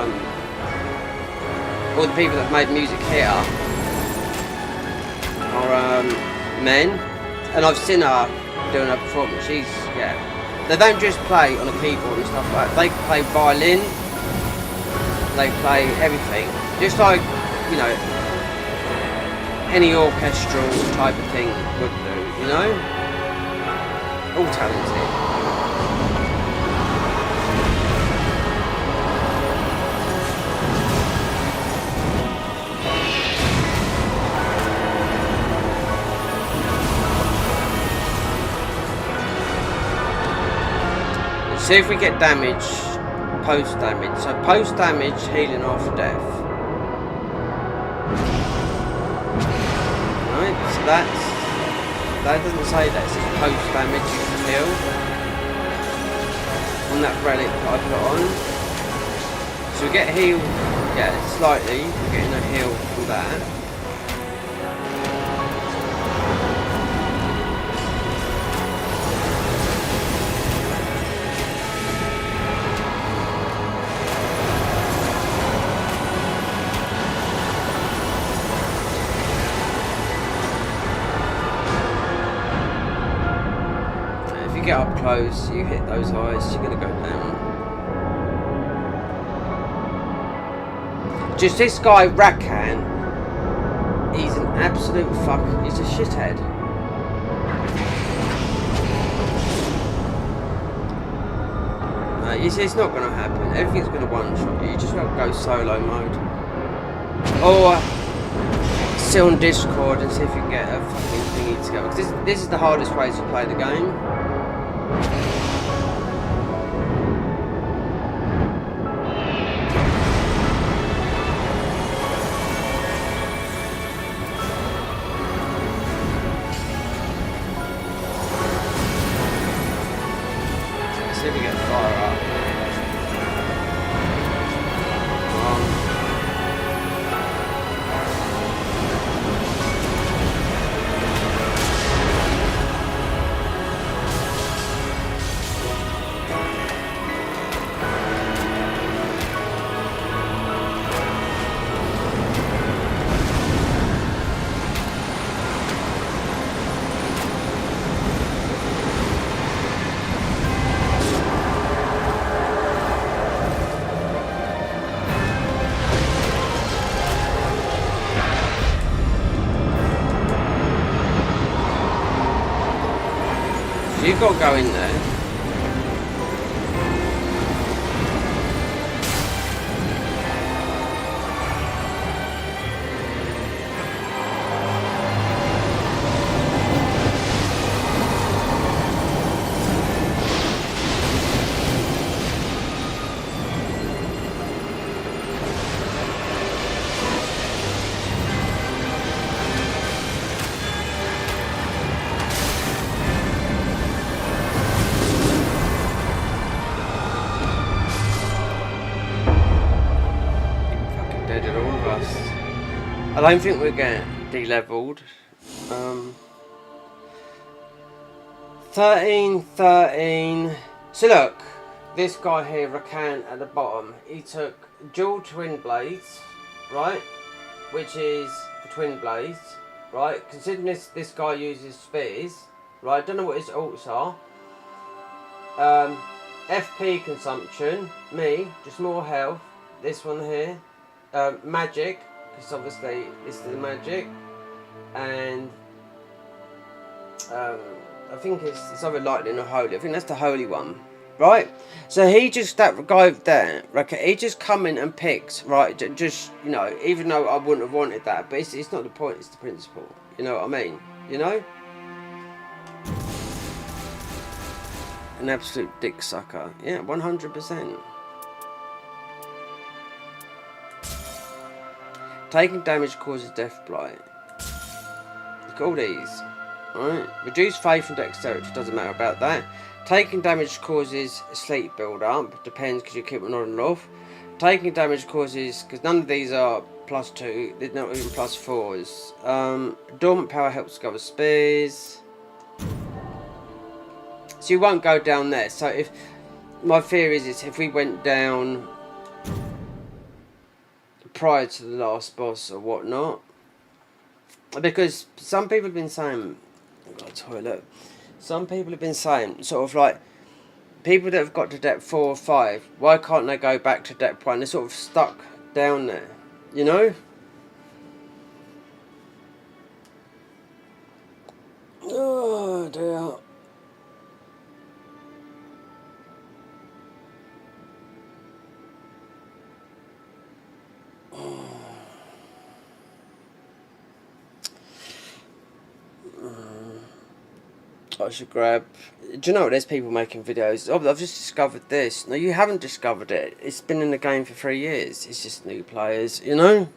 all the people that made music here are men, and I've seen her doing her performance. She's, yeah, they don't just play on a keyboard and stuff like that, they play violin, they play everything, just like, you know, any orchestral type of thing would do, you know? All talented. See if we get damage, post damage. So post damage, healing after death. Right, so that doesn't say that, it says post damage you can heal. On that relic that I put on. So we get healed, yeah, slightly, we're getting a heal from that. Get up close, you hit those eyes, you're gonna go down. Just this guy Rakan, he's an absolute he's a shithead. It's not gonna happen. Everything's gonna one shot you. You just gotta go solo mode. Or sit on Discord and see if you can get a fucking thingy together. Because this is the hardest way to play the game. Let's see if we get fire up. So you've got to go in there. I don't think we're getting de-leveled. 13. So look, this guy here, Rakan at the bottom, he took dual twin blades, right? Which is the twin blades, right? Considering this guy uses spears, right? I don't know what his alts are. FP consumption, just more health. This one here, magic. Because obviously this is the magic, and I think it's either lightning or holy. I think that's the holy one, right? So that guy there, okay, he just come in and picks, right? Just, you know, even though I wouldn't have wanted that, but it's not the point, it's the principle. You know what I mean? You know? An absolute dick sucker. Yeah, 100%. Taking damage causes death blight. Look at all these. Right? Reduce faith and dexterity, doesn't matter about that. Taking damage causes sleep build up, depends because you keep it on and off. Taking damage causes, because none of these are +2, they're not even +4s. Dormant power helps go with spears. So you won't go down there. So if my theory is if we went down prior to the last boss or whatnot, because some people have been saying, I've got a toilet, some people have been saying sort of like people that have got to depth 4 or 5, why can't they go back to depth 1? They're sort of stuck down there, you know? dear. I should grab... Do you know what? There's people making videos. Oh, I've just discovered this. No, you haven't discovered it. It's been in the game for 3 years. It's just new players, you know?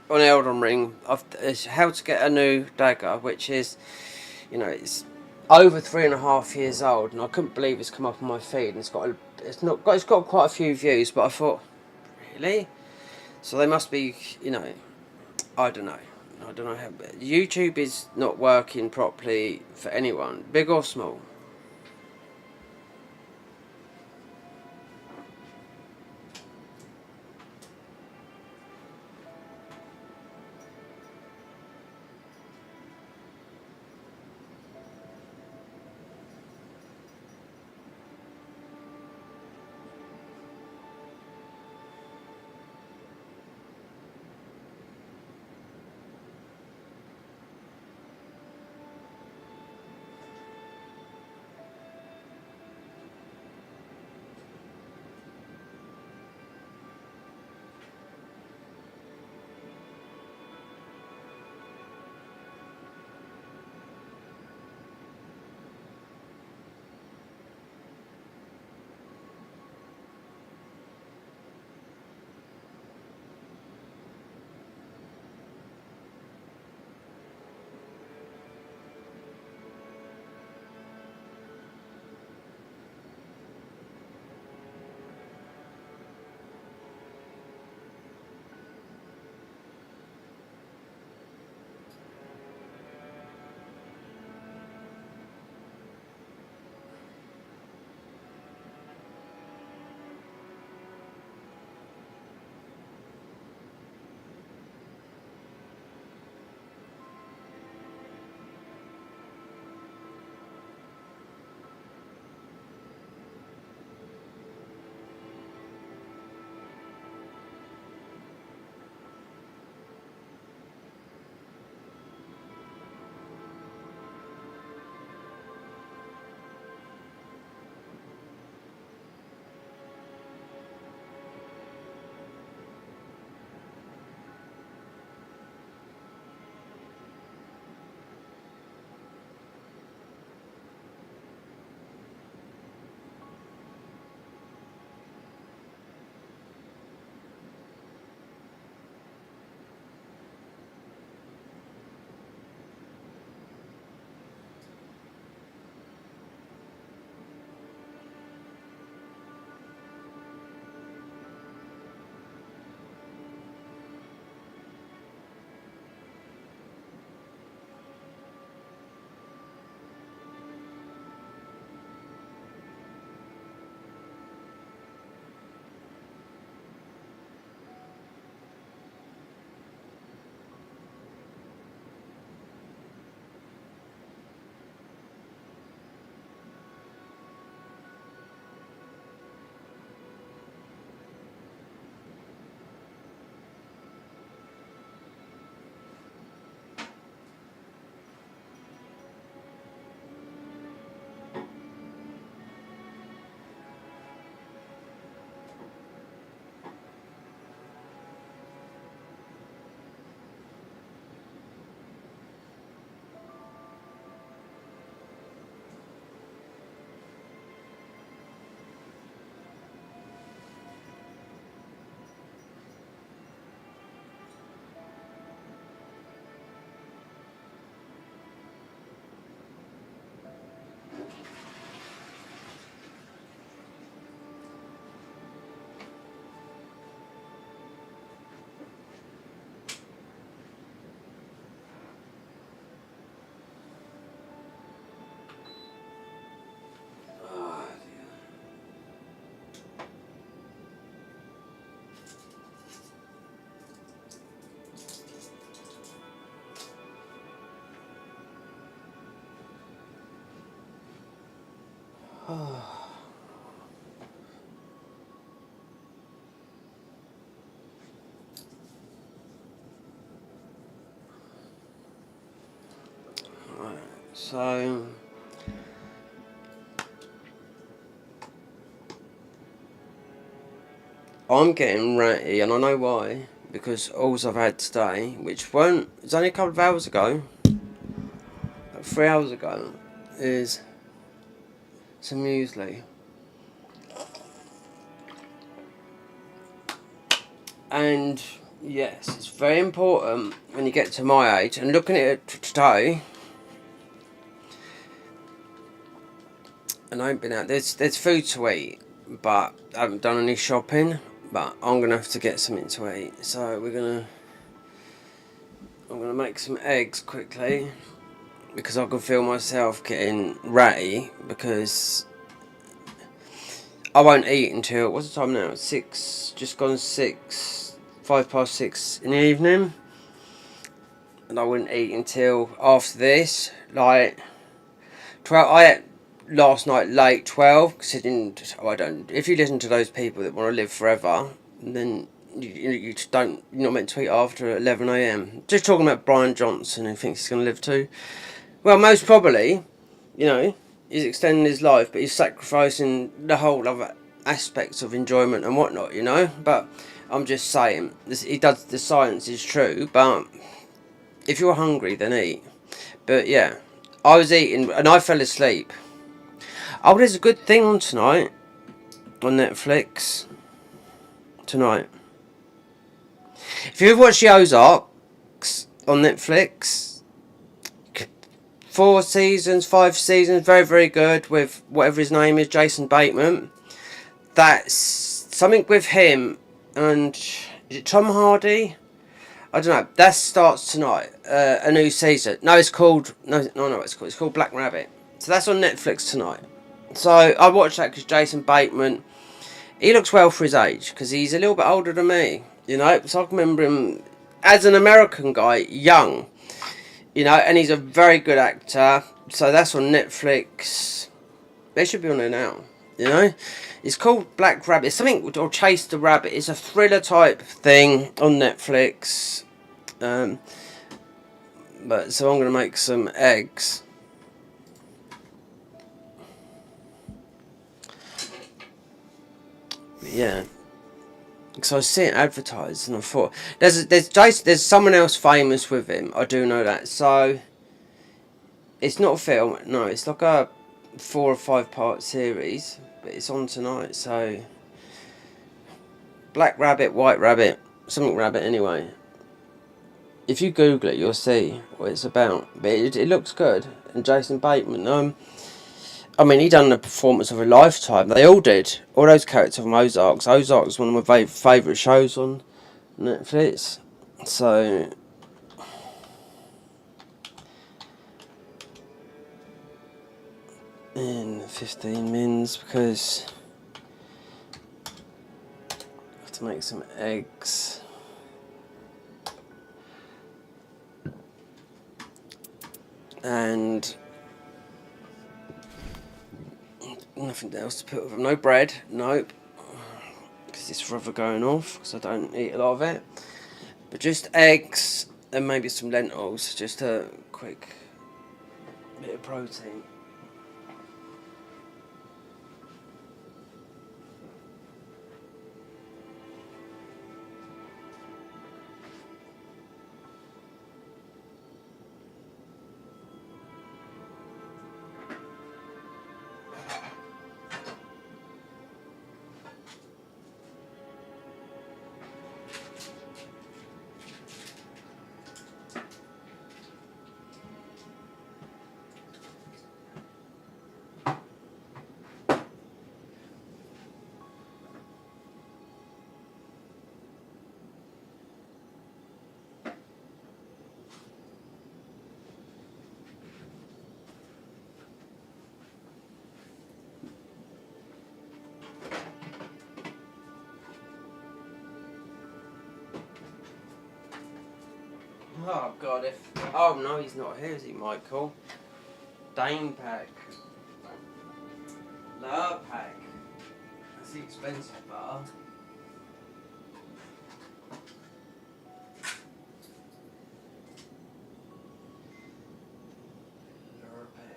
On Elden Ring, it's how to get a new dagger, which is, you know, it's over 3.5 years old, and I couldn't believe it's come up on my feed. And it's got quite a few views, but I thought, really? So they must be, you know, I don't know. I don't know how. YouTube is not working properly for anyone, big or small. So I'm getting ratty, and I know why. Because all I've had today, which weren't, it's only a couple of hours ago, like 3 hours ago, is some muesli. And yes, it's very important when you get to my age, and looking at it today, and I ain't been out, there's food to eat, but I haven't done any shopping, but I'm gonna have to get something to eat. So I'm gonna make some eggs quickly, because I can feel myself getting ratty, because I won't eat until, what's the time now? 6, just gone 6, 6:05 in the evening. And I wouldn't eat until after this, like 12. I ate last night late 12, considering, I don't, if you listen to those people that want to live forever, then you just don't, you're not meant to eat after 11 a.m. Just talking about Brian Johnson, who thinks he's going to live too. Well, most probably, he's extending his life, but he's sacrificing the whole other aspects of enjoyment and whatnot. But I'm just saying, the science is true, but if you're hungry, then eat. But yeah, I was eating and I fell asleep. Oh, there's a good thing on tonight on Netflix. Tonight. If you've watched the Ozarks on Netflix, 4 seasons, 5 seasons, very, very good with whatever his name is, Jason Bateman. That's something with him and, is it Tom Hardy? I don't know. That starts tonight. A new season. No, it's called. No, it's called. It's called Black Rabbit. So that's on Netflix tonight. So I watched that because Jason Bateman, he looks well for his age because he's a little bit older than me. So I can remember him as an American guy, young. And he's a very good actor. So that's on Netflix. They should be on there now. It's called Black Rabbit. It's something, or Chase the Rabbit. It's a thriller type thing on Netflix. But so I'm going to make some eggs. But yeah, because I was seeing it advertised and I thought there's someone else famous with him. I do know that. So it's not a film. No, it's like a 4 or 5 part series. But it's on tonight. So Black Rabbit, White Rabbit, something rabbit anyway. If you Google it, you'll see what it's about. But it looks good. And Jason Bateman, he done the performance of a lifetime. They all did. All those characters from Ozarks. Ozarks is one of my favourite shows on Netflix. So in 15 mins, because I have to make some eggs. And nothing else to put with them. No bread, nope. Because it's forever going off, because I don't eat a lot of it. But just eggs and maybe some lentils, just a quick bit of protein. Oh god, oh no, he's not here, is he, Michael? Dane pack. Love pack. That's the expensive bar. Lure pack.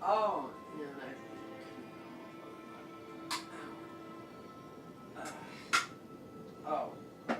Oh, yeah, no. Oh, right.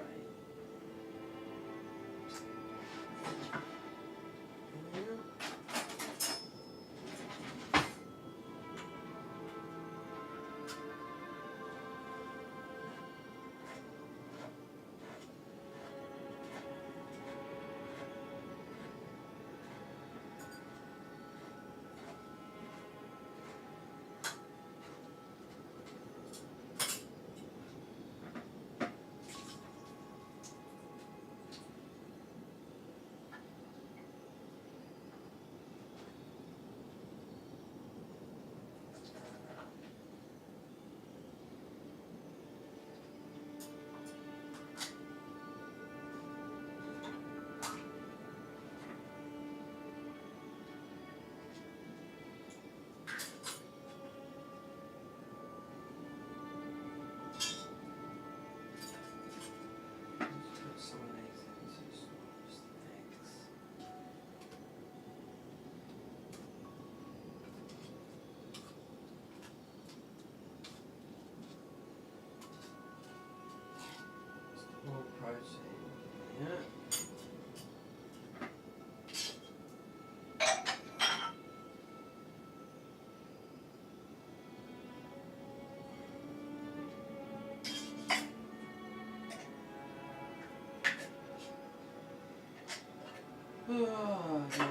Put some of these into storage things. More protein. Yeah. Oh, yeah.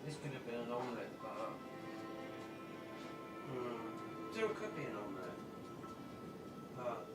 This could have been an omelette, but still could be an omelette. But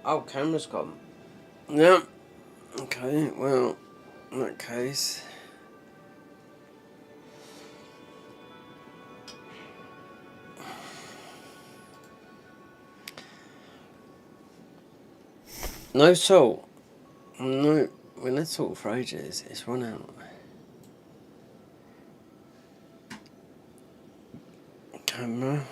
Oh, camera's gone. Yeah. Okay, well, in that case... No salt. No, when that's salt for ages, it's run out. Camera.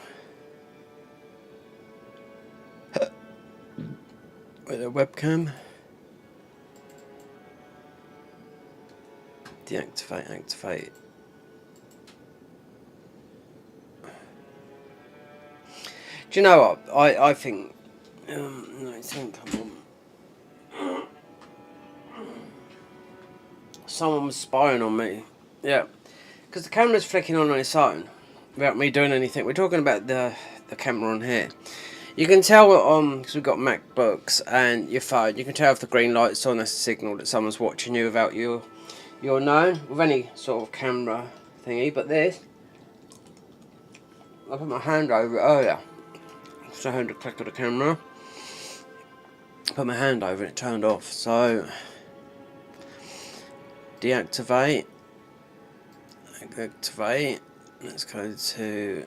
With a webcam. Deactivate, activate. Do you know what? I think... no, it didn't come on. Someone was spying on me. Yeah. Because the camera's flicking on its own. Without me doing anything. We're talking about the camera on here. You can tell because we've got MacBooks and your phone. You can tell if the green light's on, that's a signal that someone's watching you without you're known. With any sort of camera thingy. But this... I put my hand over it earlier. So I heard the click of the camera. Put my hand over it, it turned off. So deactivate. Activate. Let's go to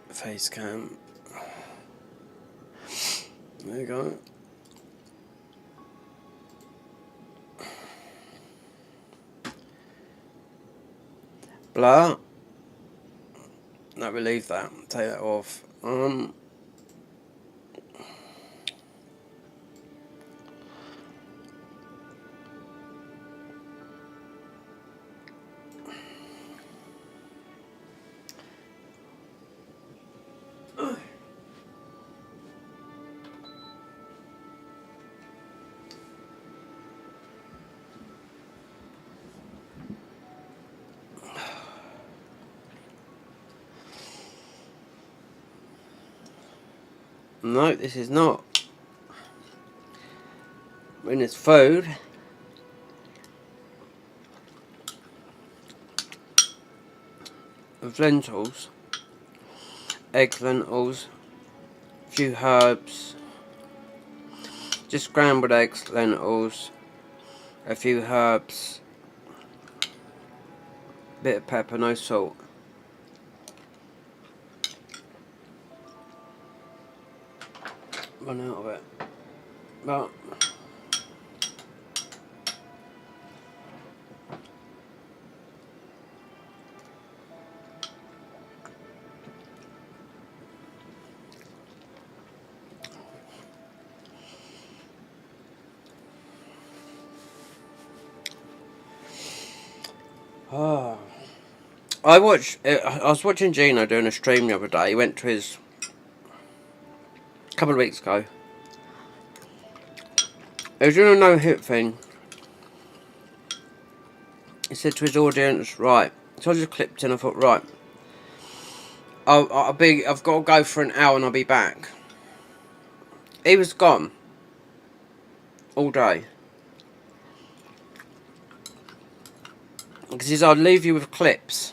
face cam. There you go. Blur. No, relieve that. Take that off. No, this is not. When it's food, with lentils, egg lentils, a few herbs, just scrambled eggs, lentils, a few herbs, bit of pepper, no salt. Run out of it, but I was watching Gino doing a stream the other day. He went to his a couple of weeks ago. He was doing a no-hit thing. He said to his audience, right. So I just clipped in. I thought, right. I've got to go for an hour and I'll be back. He was gone all day. Because he said, I'll leave you with clips.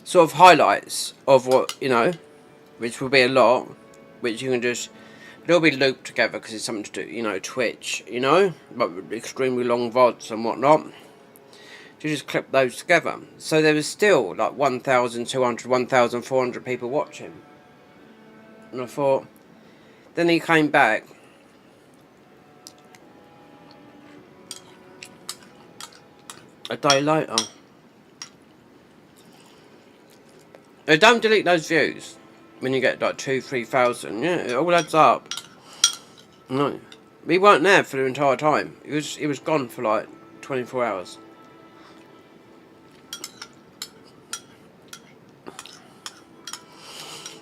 Sort of highlights of what, you know, which will be a lot, which you can just, it'll be looped together because it's something to do, you know, Twitch, you know, but extremely long VODs and whatnot. To just clip those together. So there was still like 1,200, 1,400 people watching. And I thought, then he came back. A day later. Now don't delete those views when you get like 2,000-3,000. Yeah, it all adds up. No, we weren't there for the entire time. He was gone for like 24 hours.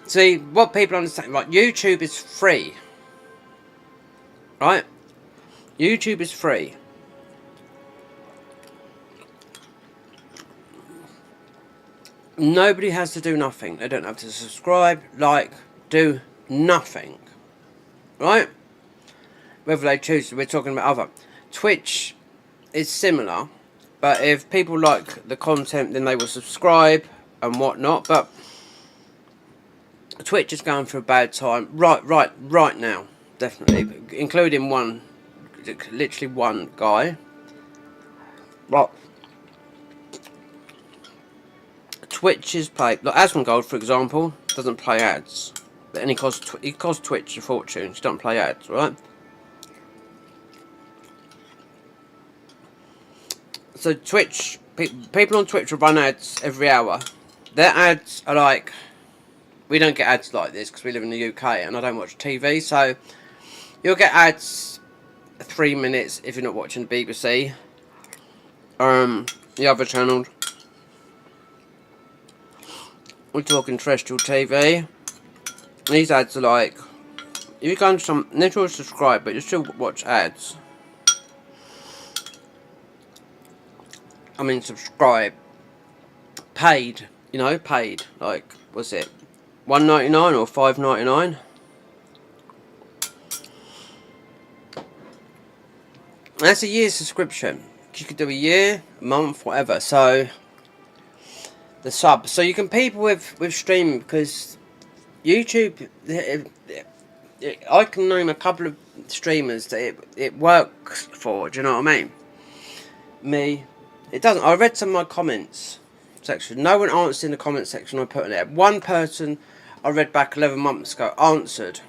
See, what people understand, right, YouTube is free. Right? YouTube is free. Nobody has to do nothing. They don't have to subscribe, like, do nothing. Right? Whether they choose to, we're talking about other. Twitch is similar, but if people like the content, then they will subscribe and whatnot, but Twitch is going through a bad time. Right now, definitely, including literally one guy. Right. Twitch is paid. Like Asmongold, for example, doesn't play ads, and he costs Twitch a fortune. He doesn't play ads, right? So Twitch, people on Twitch will run ads every hour. Their ads are like, we don't get ads like this because we live in the UK and I don't watch TV. So you'll get ads 3 minutes if you're not watching the BBC. The other channel, we're talking terrestrial TV. These ads are like, if you go on some, never subscribe, but you still watch ads. I mean, subscribe. Paid, you know, paid. Like, what's it? $1.99 or $5.99? That's a year's subscription. You could do a year, a month, whatever. So the sub. So you can people with streaming because YouTube. I can name a couple of streamers that it works for. Do you know what I mean? Me. It doesn't. I read some of my comments section. No one answered in the comment section I put in there. One person I read back 11 months ago answered.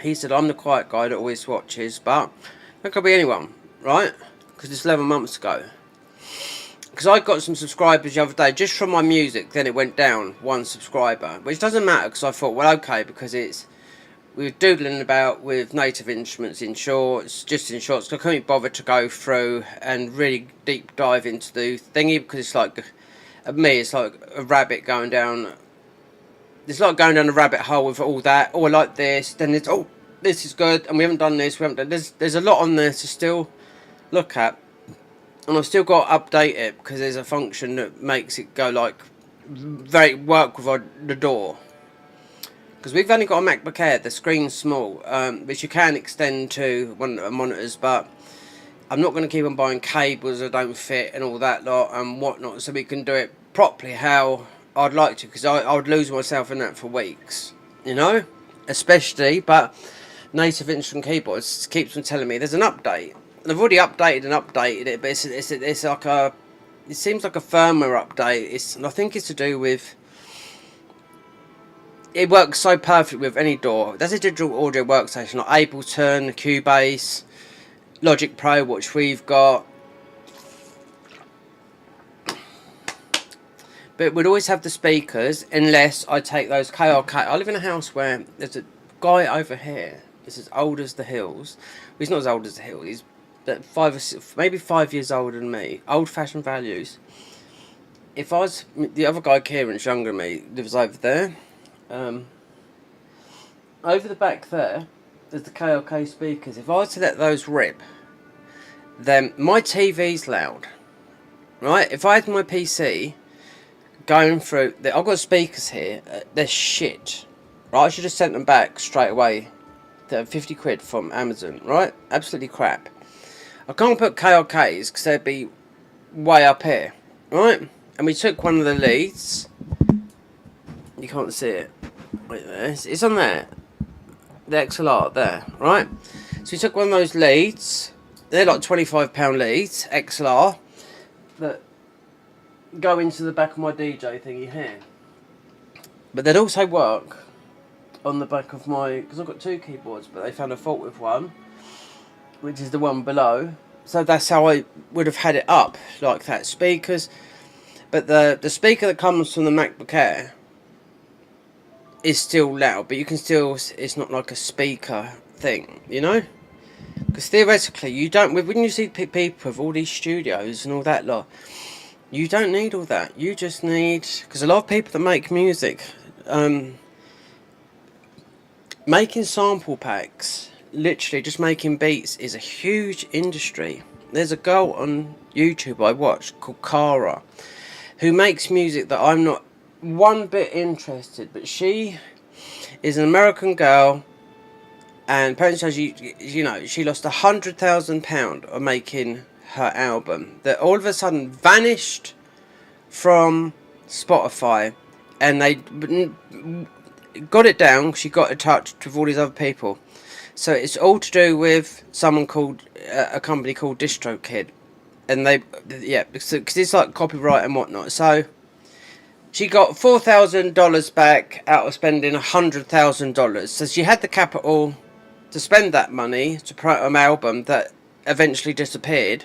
He said, I'm the quiet guy that always watches, but that could be anyone, right? Because it's 11 months ago. Because I got some subscribers the other day just from my music, then it went down 1 subscriber, which doesn't matter because I thought, well, okay, because we were doodling about with native instruments in shorts, just in shorts. So I couldn't bother to go through and really deep dive into the thingy because it's like, at me, it's like a rabbit going down. It's like going down a rabbit hole with all that. Oh, I like this. Then it's, oh, this is good, and we haven't done this. We haven't done. There's a lot on there to still look at, and I've still got to update it because there's a function that makes it go like work with the door. Because we've only got a MacBook Air, the screen's small, which you can extend to one of the monitors, but I'm not going to keep on buying cables that don't fit and all that lot and whatnot, so we can do it properly how I'd like to, because I would lose myself in that for weeks, you know? Especially, but native instrument keyboards keeps on telling me there's an update. And I've already updated it, but it's like it seems like a firmware update, and I think it's to do with, it works so perfectly with any door. There's a digital audio workstation like Ableton, Cubase, Logic Pro, which we've got. But we'd always have the speakers unless I take those KRK. I live in a house where there's a guy over here. He's as old as the hills. Well, he's not as old as the hills. He's but 5 or 6, maybe 5 years older than me. Old-fashioned values. If I was the other guy, Kieran's younger than me, lives over there. Over the back there, there's the KLK speakers. If I was to let those rip, then my TV's loud, right? If I had my PC going through, I've got speakers here. They're shit, right? I should have sent them back straight away. They're 50 quid from Amazon, right? Absolutely crap. I can't put KLKs because they'd be way up here, right? And we took one of the leads. You can't see it. Wait there. It's on there. The XLR there, right? So we took one of those leads. They're like £25 leads, XLR, that go into the back of my DJ thingy here. But they'd also work on the back of my, because I've got 2 keyboards, but they found a fault with one, which is the one below. So that's how I would have had it up, like that. Speakers. But the speaker that comes from the MacBook Air is still loud, but you can still, it's not like a speaker thing, you know? Because theoretically, you don't, when you see people with all these studios and all that lot, you don't need all that. You just need, because a lot of people that make music, making sample packs, literally just making beats, is a huge industry. There's a girl on YouTube I watch called Cara, who makes music that I'm not one bit interested, but she is an American girl, and apparently she lost £100,000 on making her album that all of a sudden vanished from Spotify and they got it down. She got in touch with all these other people. So it's all to do with someone called a company called DistroKid, and because it's like copyright and whatnot. So she got $4,000 back out of spending $100,000. So she had the capital to spend that money to promote an album that eventually disappeared.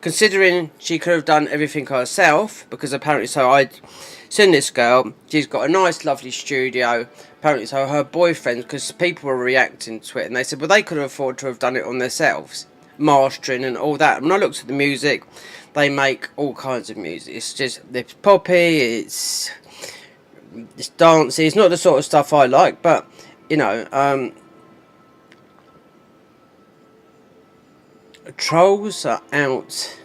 Considering she could have done everything herself, because apparently, so I'd seen this girl, she's got a nice lovely studio, apparently, so her boyfriend, because people were reacting to it, and they said, well, they could have afforded to have done it on themselves, mastering and all that. When I looked at the music, they make all kinds of music. It's poppy, it's dancey, it's not the sort of stuff I like, but, you know, trolls are out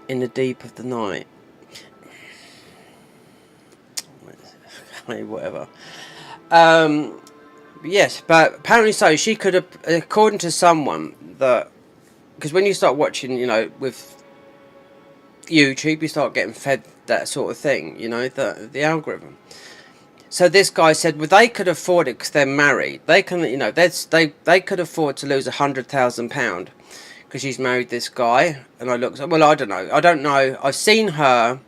in the deep of the night. Whatever. Yes, but apparently so. She could have, according to someone, that because when you start watching, you know, with YouTube, you start getting fed that sort of thing. You know, the algorithm. So this guy said, well, they could afford it because they're married. They can, you know, they could afford to lose £100,000 because she's married this guy. And I looked, well, I don't know. I've seen her.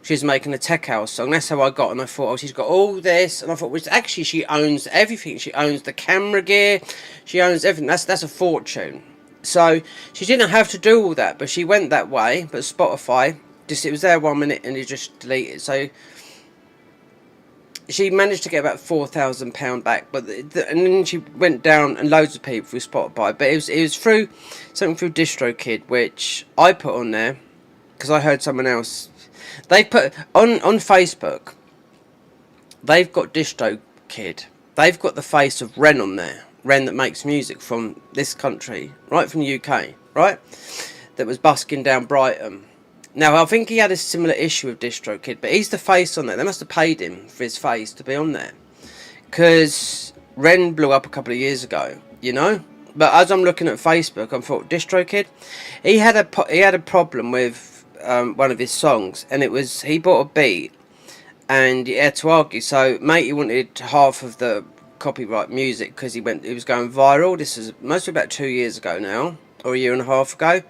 She's making a tech house song. That's how I got, and I thought, oh, she's got all this, and I thought, well, actually, she owns everything. She owns the camera gear. She owns everything. That's a fortune. So she didn't have to do all that, but she went that way. But Spotify, it was there 1 minute, and it just deleted. So she managed to get about £4,000 back, but and then she went down, and loads of people through Spotify. But it was through something through DistroKid, which I put on there because I heard someone else. They put on Facebook. They've got DistroKid. They've got the face of Ren on there. Ren that makes music from this country, right from the UK, right? That was busking down Brighton. Now I think he had a similar issue with DistroKid, but he's the face on there. They must have paid him for his face to be on there, because Ren blew up a couple of years ago, you know. But as I'm looking at Facebook, I thought DistroKid, he had a problem with one of his songs, and it was he bought a beat and he had to argue. So matey wanted half of the copyright music because it was going viral. This is mostly about 2 years ago now, or a year and a half ago,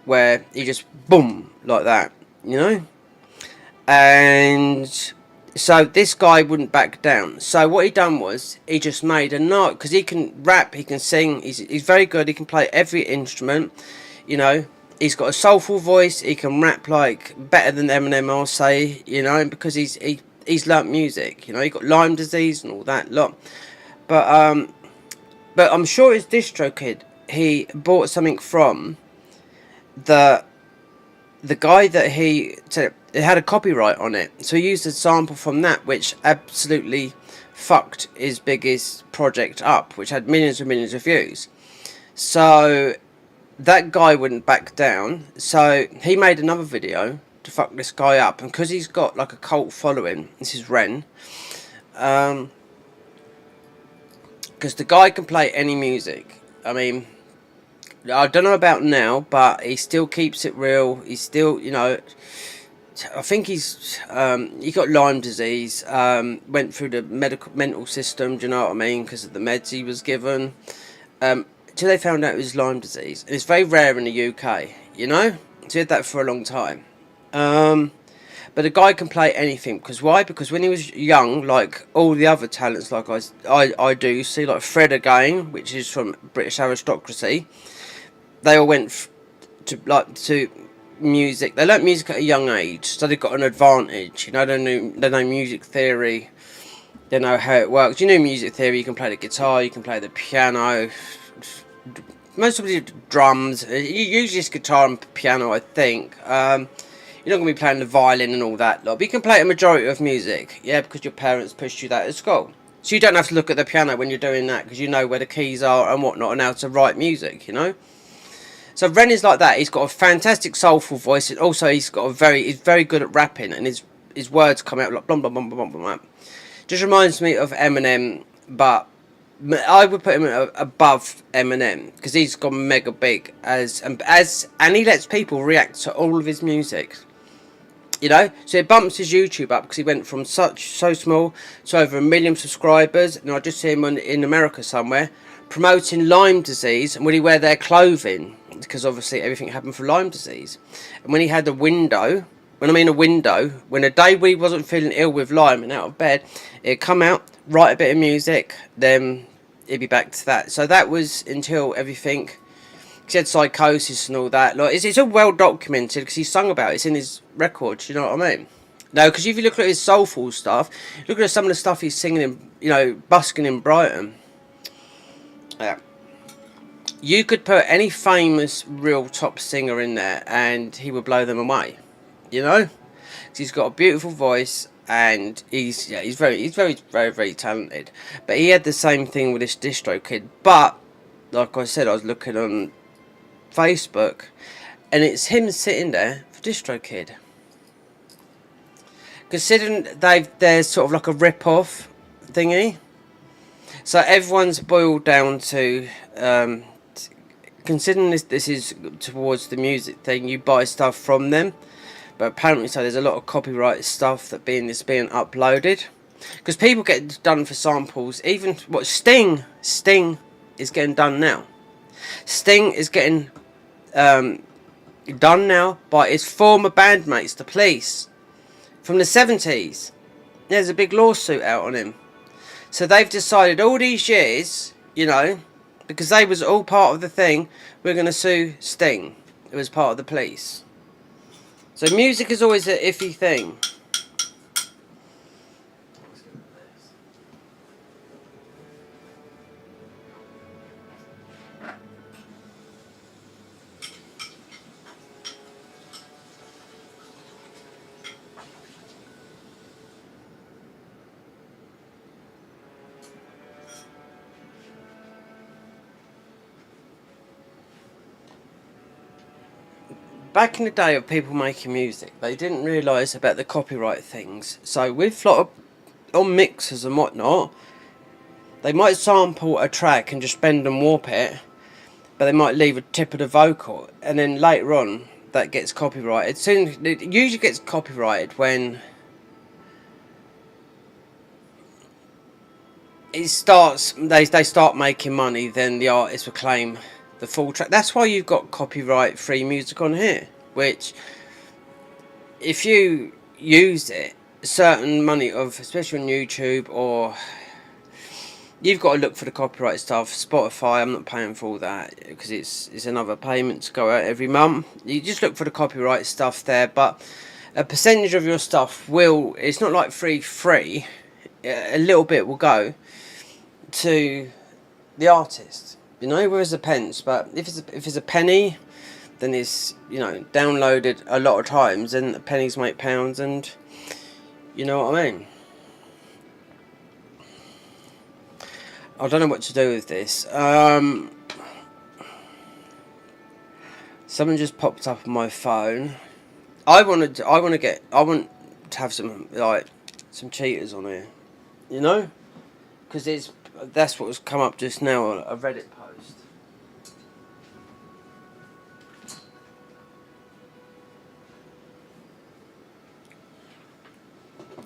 where he just boom like that, you know. And so this guy wouldn't back down. So what he done was he just made a note, because he can rap, he can sing, he's very good, he can play every instrument, you know. He's got a soulful voice. He can rap like better than Eminem, I'll say, you know, because he's learnt music. You know, he got Lyme disease and all that lot. But I'm sure it's DistroKid. He bought something from the guy that it had a copyright on it. So he used a sample from that, which absolutely fucked his biggest project up, which had millions and millions of views. So that guy wouldn't back down, so he made another video to fuck this guy up, and because he's got like a cult following, this is Ren, because the guy can play any music. I mean, I don't know about now, but he still keeps it real. He's still, you know, I think he got Lyme disease, went through the mental system, do you know what I mean, because of the meds he was given, till they found out it was Lyme disease. And it's very rare in the UK, you know? So he had that for a long time. But the guy can play anything. Because why? Because when he was young, like all the other talents, like I do see, like Fred again, which is from British aristocracy, they all went to music. They learnt music at a young age, so they got an advantage. You know, they know music theory. They know how it works. You know music theory, you can play the guitar, you can play the piano, most of the drums, usually it's guitar and piano, I think. You're not going to be playing the violin and all that lot, but you can play a majority of music, yeah, because your parents pushed you that at school. So you don't have to look at the piano when you're doing that, because you know where the keys are and whatnot, and how to write music, you know. So Ren is like that. He's got a fantastic soulful voice, and also he's very good at rapping, and his words come out like blah blah blah blah blah blah. Just reminds me of Eminem, but I would put him above Eminem, because he's gone mega big and he lets people react to all of his music. You know, so it bumps his YouTube up because he went from so small to over 1 million subscribers. And I just see him in America somewhere promoting Lyme disease, and would he wear their clothing? Because obviously everything happened for Lyme disease. And when he had a window, when I mean a window, when a day we wasn't feeling ill with Lyme and out of bed, it'd come out, write a bit of music, then it'd be back to that. So that was until everything. He had psychosis and all that. Like, it's all well documented because he sung about it. It's in his records, you know what I mean? No, because if you look at his soulful stuff, look at some of the stuff he's singing in, you know, busking in Brighton. Yeah. You could put any famous real top singer in there and he would blow them away. You know? 'Cause he's got a beautiful voice and he's very talented. But he had the same thing with this Distro Kid. But like I said, I was looking on Facebook and it's him sitting there for Distro Kid. Considering they're sort of like a rip-off thingy. So everyone's boiled down to considering this is towards the music thing, you buy stuff from them. But apparently so there's a lot of copyright stuff that is being uploaded. Because people get done for samples. Even what Sting is getting done now. Sting is getting done now by his former bandmates, the Police, from the 70s. There's a big lawsuit out on him. So they've decided all these years, you know, because they was all part of the thing, we're going to sue Sting, who was part of the Police. So music is always an iffy thing. Back in the day of people making music, they didn't realise about the copyright things. So with a lot of on mixers and whatnot, they might sample a track and just bend and warp it, but they might leave a tip of the vocal, and then later on that gets copyrighted. Soon it usually gets copyrighted when it starts. They start making money, then the artist will claim the full track. That's why you've got copyright free music on here, which if you use it, certain money of, especially on YouTube, or you've got to look for the copyright stuff. Spotify, I'm not paying for all that because it's another payment to go out every month. You just look for the copyright stuff there, but a percentage of your stuff will, it's not like free, a little bit will go to the artist. You know, whereas a pence, but if it's a penny, then it's, you know, downloaded a lot of times, and pennies make pounds, and you know what I mean. I don't know what to do with this. Someone just popped up on my phone. I want to have some, like, some cheaters on here, you know, because that's what was come up just now on a Reddit post.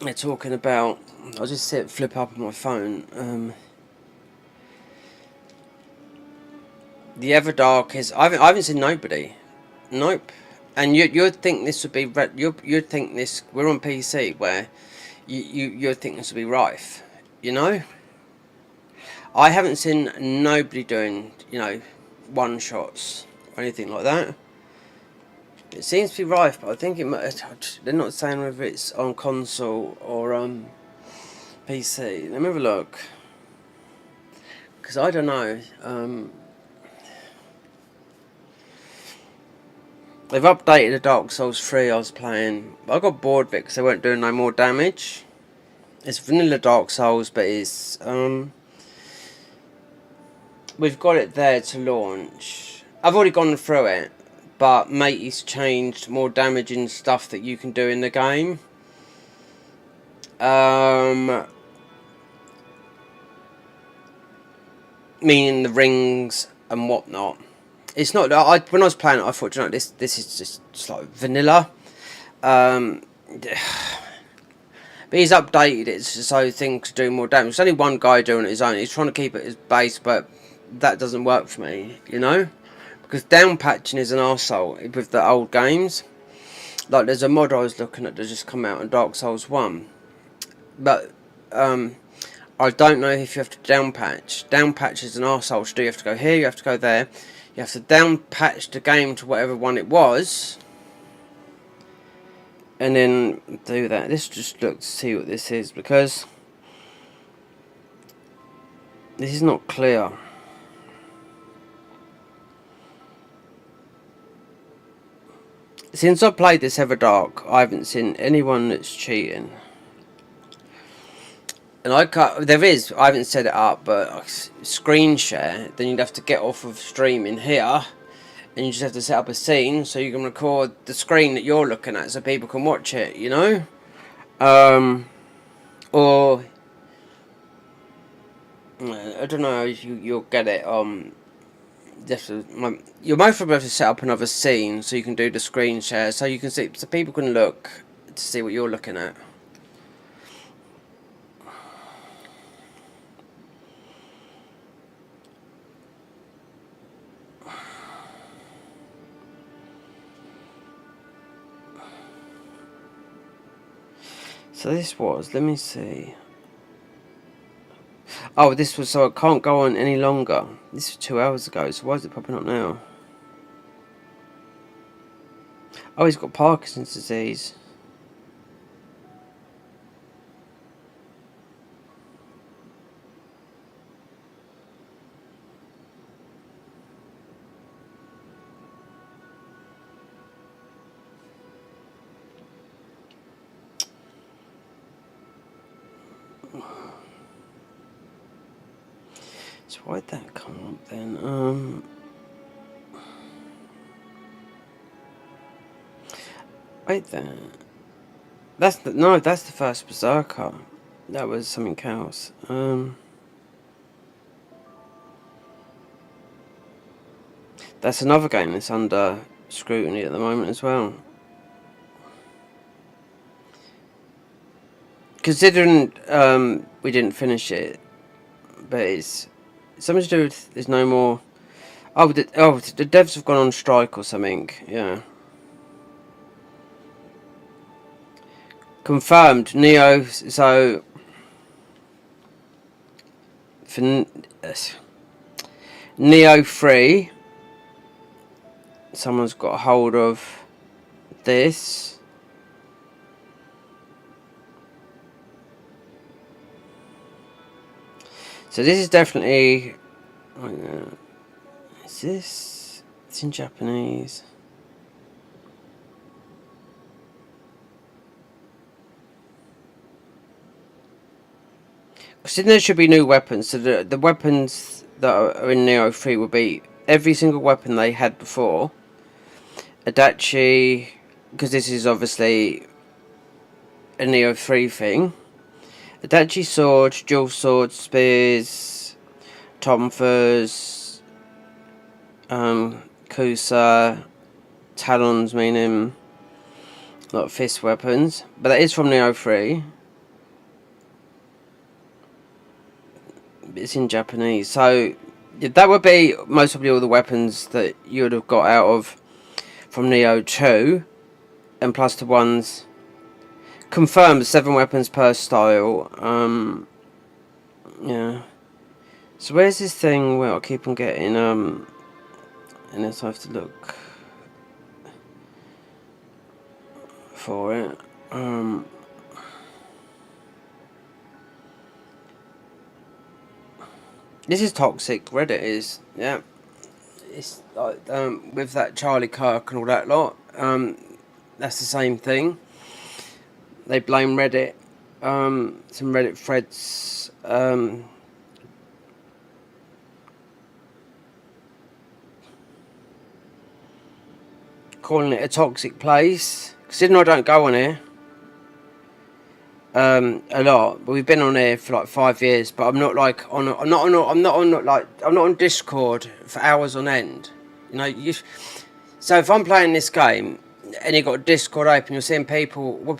They're talking about, I'll just see it flip up on my phone. The Everdark is, I haven't seen nobody. Nope. And you'd think this would be, you'd think this, we're on PC where you'd think this would be rife, you know? I haven't seen nobody doing, you know, one shots or anything like that. It seems to be rife, but I think they're not saying whether it's on console or PC. Let me have a look, because I don't know. They've updated the Dark Souls 3 I was playing. I got bored of it because they weren't doing no more damage. It's vanilla Dark Souls, but it's we've got it there to launch. I've already gone through it, but Matey's changed more damaging stuff that you can do in the game. Meaning the rings and whatnot. It's not. When I was playing it, I thought, you know, this is just like vanilla. But he's updated it so things do more damage. There's only one guy doing it his own. He's trying to keep it as base, but that doesn't work for me, you know? Because down patching is an arsehole with the old games. Like, there's a mod I was looking at that just come out on Dark Souls 1. But, I don't know if you have to down patch. Down patch is an arsehole to do. You have to go here, you have to go there. You have to down patch the game to whatever one it was. And then do that. Let's just look to see what this is, because this is not clear. Since I played this Everdark, I haven't seen anyone that's cheating. And I haven't set it up, but screen share, then you'd have to get off of streaming here, and you just have to set up a scene so you can record the screen that you're looking at so people can watch it, you know? Or, I don't know, you'll get it, you're most probably have to set up another scene so you can do the screen share, so you can see, so people can look to see what you're looking at. So this was, let me see. Oh, this was, so it can't go on any longer. This was 2 hours ago, so why is it popping up now? Oh, he's got Parkinson's disease. So why'd that come up then? Wait there. That's the first Berserker. That was something else. That's another game that's under scrutiny at the moment as well. Considering we didn't finish it, but it's something to do with there's no more. Oh, the devs have gone on strike or something. Yeah. Confirmed. Neo. So for Neo 3, someone's got a hold of this. So this is definitely. Is this? It's in Japanese. Because there should be new weapons. So the weapons that are in Neo 3 will be every single weapon they had before. Adachi, because this is obviously a Neo 3 thing. Adachi swords, dual swords, spears, tonfas, kusa, talons, meaning not fist weapons. But that is from Neo 3. It's in Japanese, so that would be most probably all the weapons that you would have got out of from Neo 2, and plus the ones confirmed 7 weapons per style. Yeah. So where's this thing where I keep on getting unless I have to look for it. This is toxic. Reddit is, yeah. It's like with that Charlie Kirk and all that lot. That's the same thing. They blame Reddit. Some Reddit threads. Calling it a toxic place. Considering I don't go on here. A lot, but we've been on here for like 5 years. But I'm not like on. I'm not on Discord for hours on end. You know, so if I'm playing this game, and you got Discord open, you're seeing people.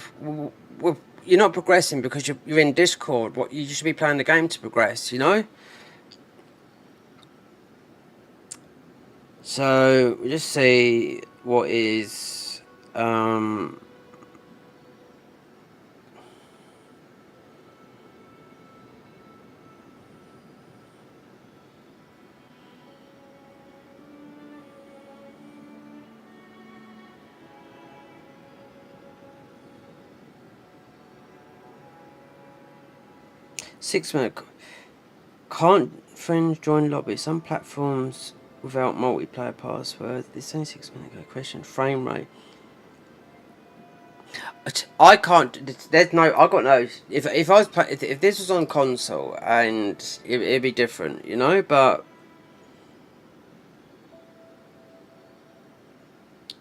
You're not progressing because you're in Discord. What you should be playing the game to progress, you know. So we just see what is. 6 minute. Can't friends join lobby? Some platforms without multiplayer password. This only 6 minutes ago. Question: frame rate. I can't. There's no. I got no. If I was if this was on console and it'd be different, you know. But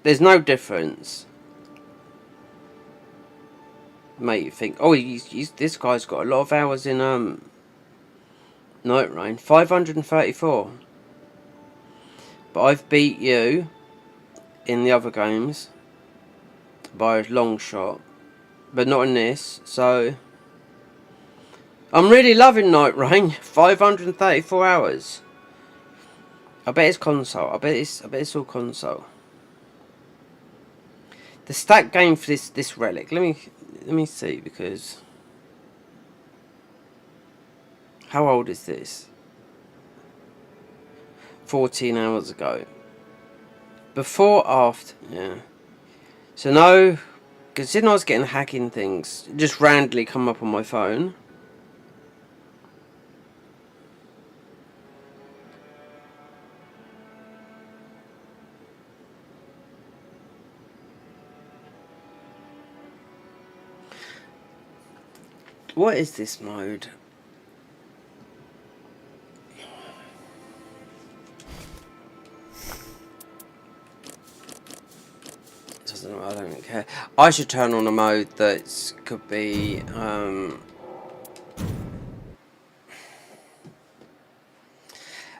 there's no difference. Mate, you think? Oh, this guy's got a lot of hours in Nightreign. 534. But I've beat you in the other games by a long shot, but not in this. So I'm really loving Nightreign. 534 hours. I bet it's console. I bet it's all console. The stat game for this relic. Let me see, because how old is this? 14 hours ago. Before, after, yeah. So no, considering I was getting hacking things, just randomly come up on my phone. What is this mode? I don't care. I should turn on a mode that could be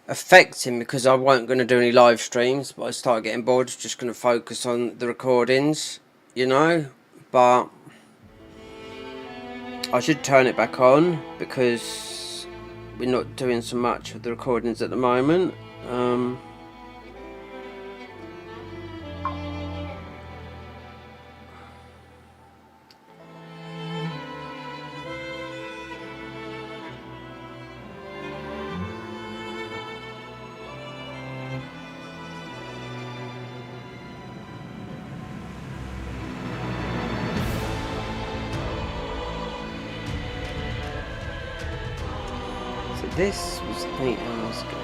affecting, because I wasn't going to do any live streams, but I started getting bored. Just going to focus on the recordings, you know. But I should turn it back on because we're not doing so much with the recordings at the moment. This was 8 hours ago.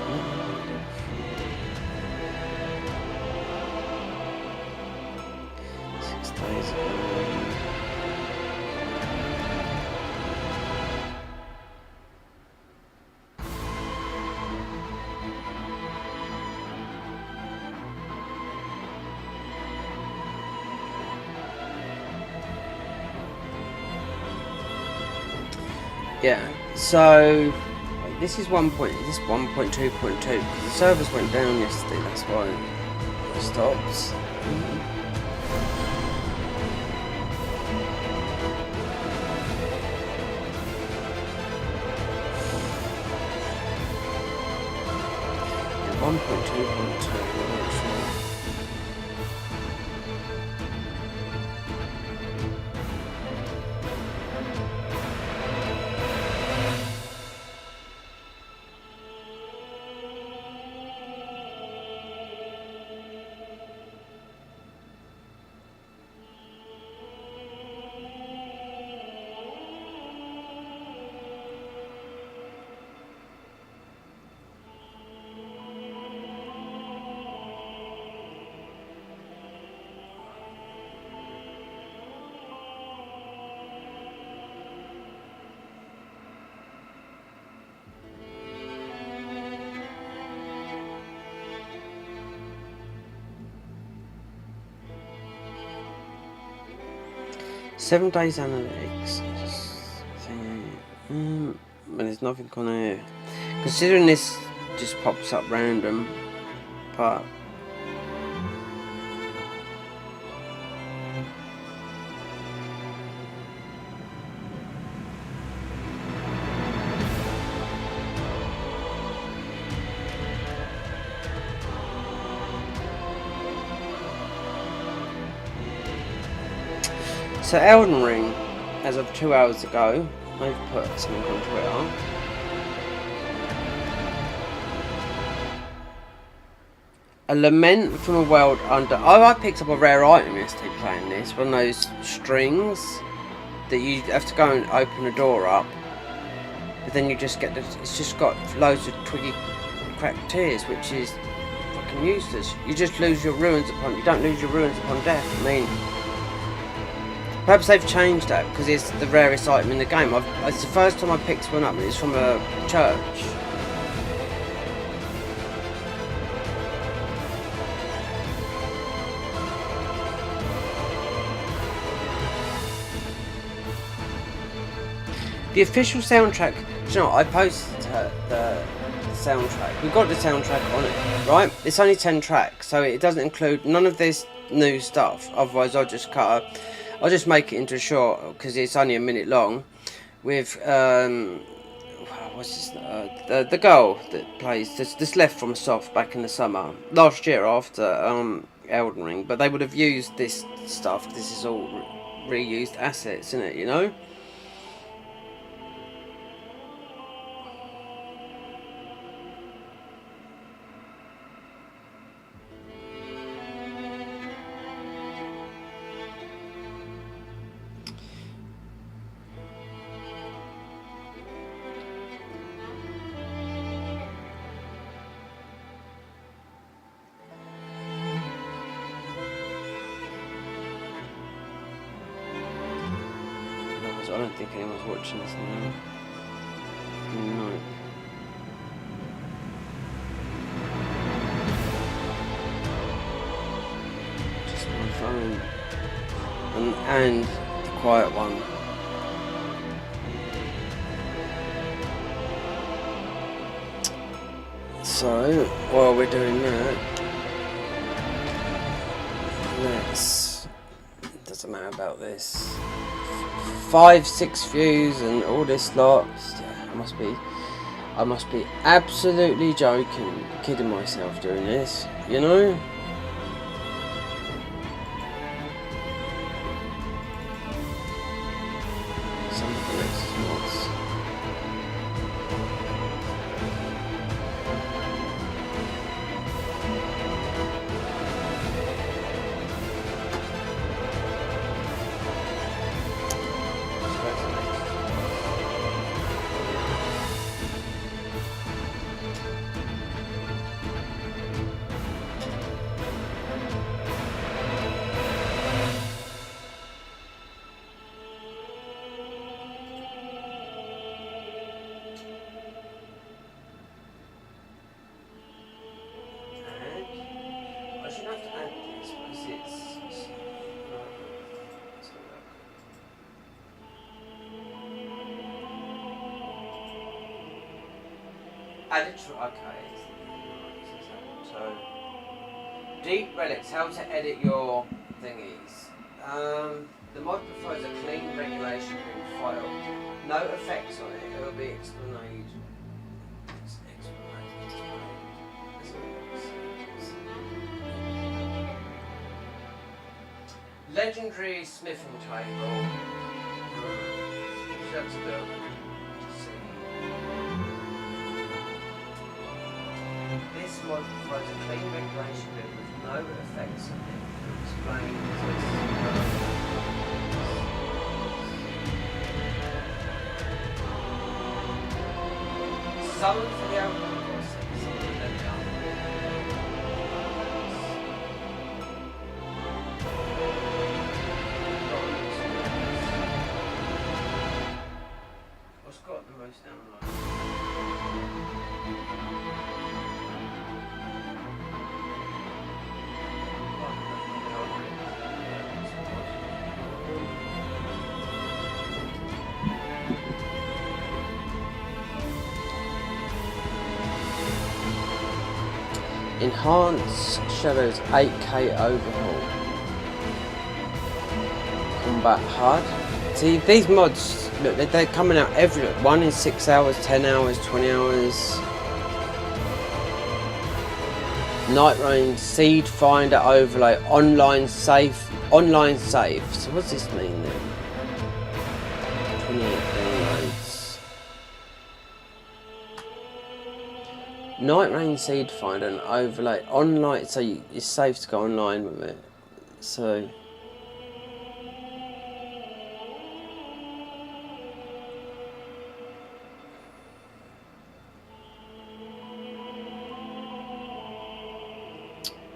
6 days ago. Yeah, so this is 1.2.2. The servers went down yesterday, that's why it stopped. Yeah, 1.2.2. Seven days analytics. But there's nothing on here. Considering this just pops up random, but So Elden Ring, as of 2 hours ago, I've put something on Twitter. A lament from a world under. Oh, I picked up a rare item yesterday playing this. One of those strings that you have to go and open a door up, but then you just get the. It's just got loads of twiggy, cracked tears, which is fucking useless. You just lose your ruins upon. You don't lose your ruins upon death. I mean, perhaps they've changed that because it's the rarest item in the game. It's the first time I picked one up, and it's from a church. The official soundtrack, you know, I posted the soundtrack. We've got the soundtrack on it, right? It's only 10 tracks, so it doesn't include none of this new stuff. Otherwise, I'll just I'll just make it into a short because it's only a minute long. With what's this? The girl that plays this left from Soft back in the summer last year after Elden Ring, but they would have used this stuff. This is all reused assets, isn't it? You know. I don't think anyone's watching this now. No. Just my phone. And the quiet one. So, while we're doing that, doesn't matter about this. 5-6 views and all this lot. Yeah, I must be absolutely joking, kidding myself doing this, you know? Some of the next mods. Added to, okay. So, deep relics, how to edit your thingies. The mod prefers a clean regulation in file. No effects on it, it will be explained. Legendary smithing table. That's built. This mod provides a clean regulation bit with no effects on it. Explain summon for the alcohol process. There we go. What's got the most downloads? Enhance Shadows 8K overhaul. Combat HUD. See, these mods, look, they're coming out every one in 6 hours, 10 hours, 20 hours. Nightreign Seed Finder Overlay Online Safe. So what's this mean then? 28 downloads. Nightreign Seed Finder and Overlay Online, so it's safe to go online with it. So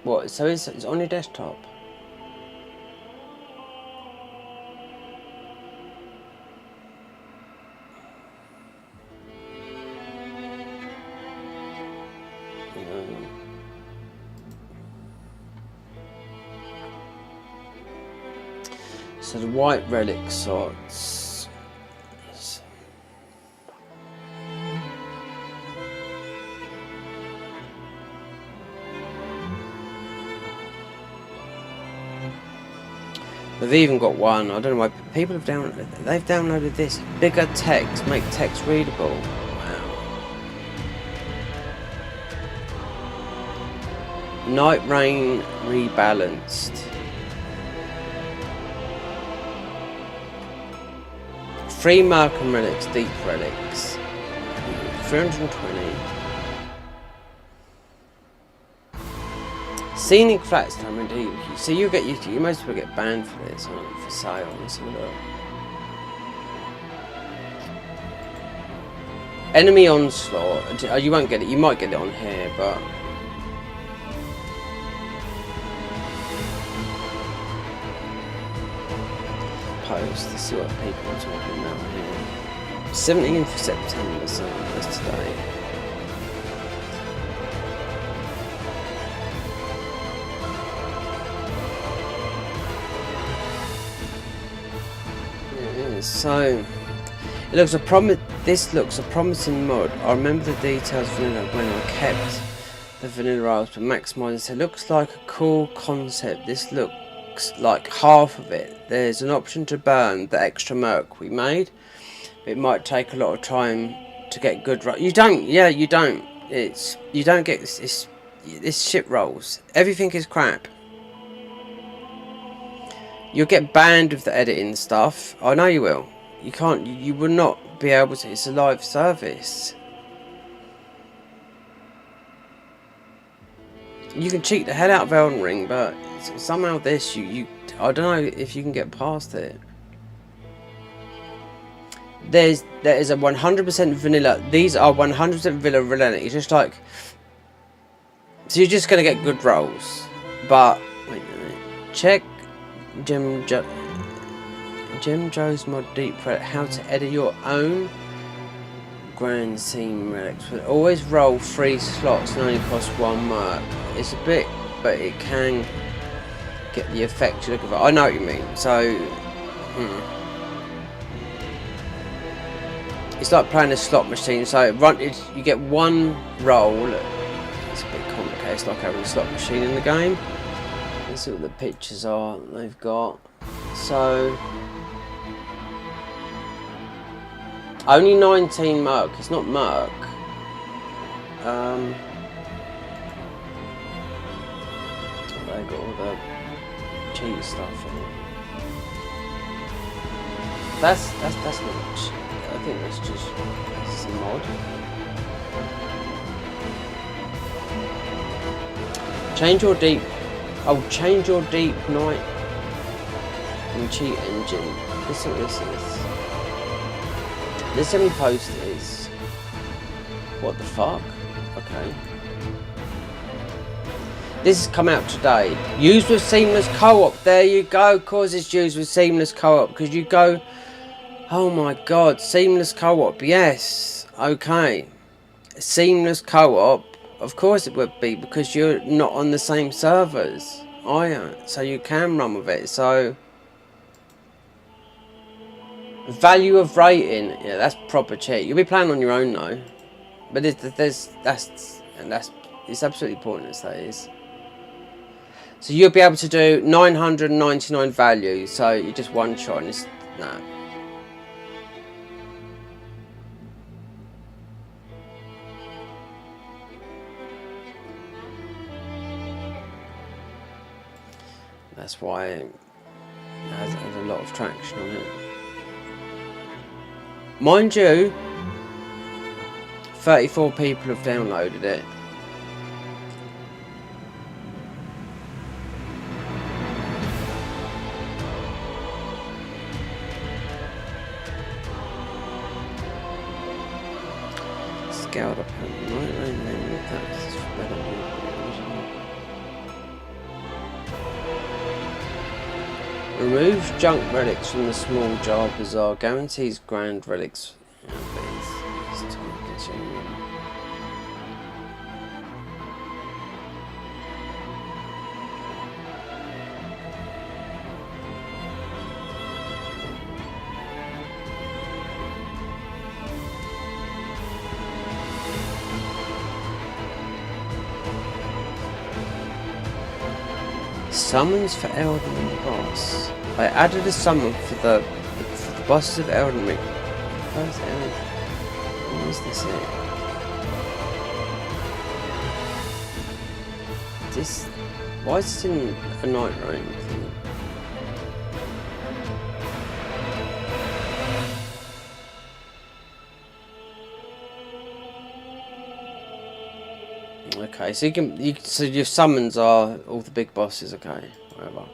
what? So it's on your desktop. So the white relic sorts. They've even got one. I don't know why people have downloaded. They've downloaded this. Bigger text, make text readable. Wow. Nightreign rebalanced. Free Merkin relics, deep relics. 320. Scenic flats time indeed. So you most people get banned for this, for sale. Let's have a look. Enemy onslaught. Oh, you won't get it. You might get it on here, but post to see what people are talking about here. 17th of September, so that's today. So it looks this looks a promising mod. I remember the details vanilla when I kept the vanilla isles but maximised. It looks like a cool concept. This looks like half of it. There's an option to burn the extra merc we made. It might take a lot of time to get good. You don't. Yeah, you don't. You don't get this shit rolls. Everything is crap. You'll get banned with the editing stuff. I know you will. You can't. You will not be able to. It's a live service. You can cheat the hell out of Elden Ring, but somehow this I don't know if you can get past it. There is a 100% vanilla. These are 100% vanilla relic. It's just like, so you're just gonna get good rolls. But wait a minute. Check Jim Joe's mod deep relic. How to edit your own grand scene relics. But always roll 3 slots and only cost 1 mark. It's a bit, but it can get the effect you're looking for. I know what you mean. So. It's like playing a slot machine, so you get 1 roll. It's a bit complicated, it's like having a slot machine in the game. Let's see what the pictures are they've got. So, only 19 merc, it's not merc. They got all the cheat stuff in it. That's not cheat. I think that's just a mod. Change your deep night and cheat engine. This is what this is. This only post is. What the fuck? Okay. This has come out today. Used with seamless co-op. There you go. Cause it's used with seamless co-op because you go. Oh my god, seamless co-op, yes, okay. Seamless co-op, of course it would be, because you're not on the same servers, are you? So you can run with it, so. Value of rating, yeah, that's proper cheat. You'll be playing on your own though. But it's absolutely pointless, that is. So you'll be able to do 999 values, so you just one shot and it's, nah. That's why it has a lot of traction on it. Mind you, 34 people have downloaded it. Scaled up and Nightreign, then that's better than the original. Removes junk relics from the small jar bazaar. Guarantees grand relics. Yeah, but it's time consuming. Summons for Elden Ring boss. I added a summon for the boss of Elden Ring. What is this here? This, why is it in a Nightreign thing? Okay, so so your summons are all the big bosses. Okay, whatever.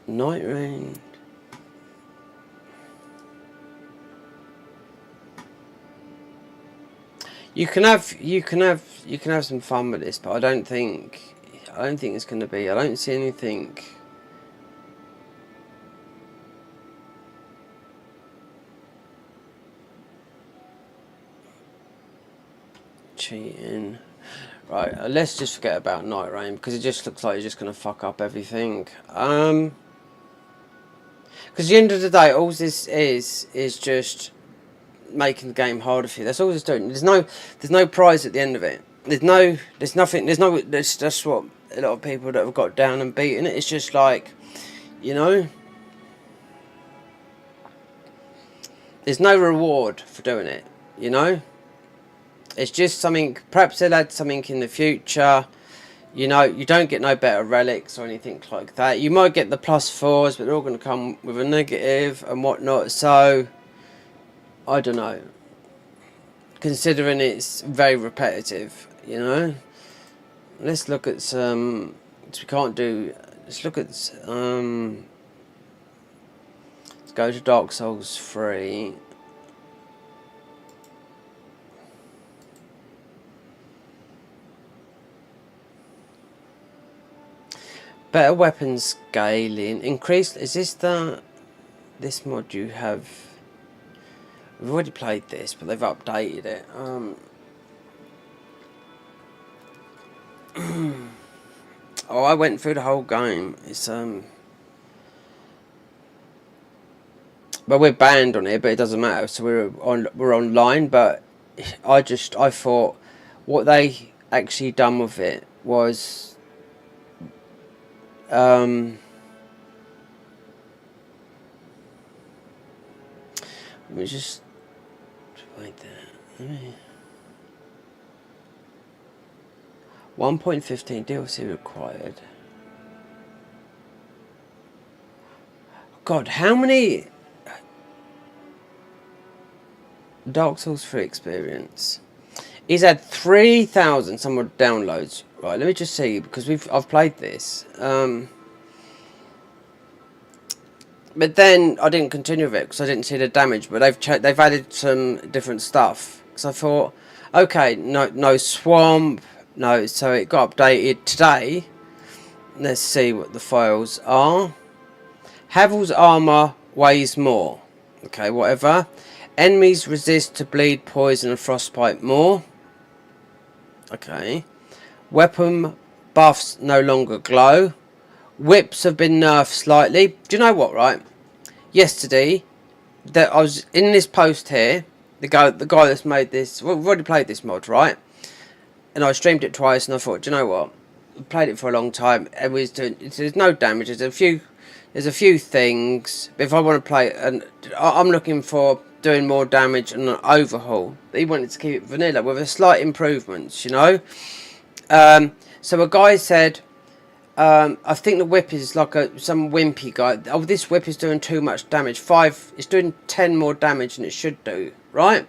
Nightreign. You can have some fun with this, but I don't think it's going to be. I don't see anything cheating. Right, let's just forget about Nightreign because it just looks like it's just going to fuck up everything. Because at the end of the day, all this is just making the game harder for you. That's all it's doing. There's no prize at the end of it. There's nothing. That's what a lot of people that have got down and beaten it. It's just like, you know, there's no reward for doing it. You know, it's just something. Perhaps they'll add something in the future. You know, you don't get no better relics or anything like that. You might get the +4s, but they're all going to come with a negative and whatnot. So I don't know. Considering it's very repetitive, you know. Let's look at some. We can't do. Let's look at. Let's go to Dark Souls 3. Better weapon scaling. Increased. Is this this mod you have? We've already played this, but they've updated it. Oh, I went through the whole game. It's but we're banned on it, but it doesn't matter. So we're online. But I thought what they actually done with it was let me just wait there. 1.15 DLC required. God, how many Dark Souls 3 experience? He's had 3,000 some odd downloads. Right, let me just see because I've played this. But then I didn't continue with it because I didn't see the damage. But they've added some different stuff. Because I thought, okay, no swamp, no. So it got updated today. Let's see what the files are. Havel's armor weighs more. Okay, whatever. Enemies resist to bleed, poison, and frostbite more. Okay. Weapon buffs no longer glow. Whips have been nerfed slightly. Do you know what, right? Yesterday, that I was in this post here. the guy that's made this. Well, we've already played this mod, right? And I streamed it twice, and I thought, do you know what? I played it for a long time, and we was doing. There's no damage. There's a few things. But if I want to play, and I'm looking for doing more damage and an overhaul. He wanted to keep it vanilla with a slight improvements, you know. So a guy said, I think the whip is like some wimpy guy. Oh, this whip is doing too much damage. It's doing 10 more damage than it should do, right?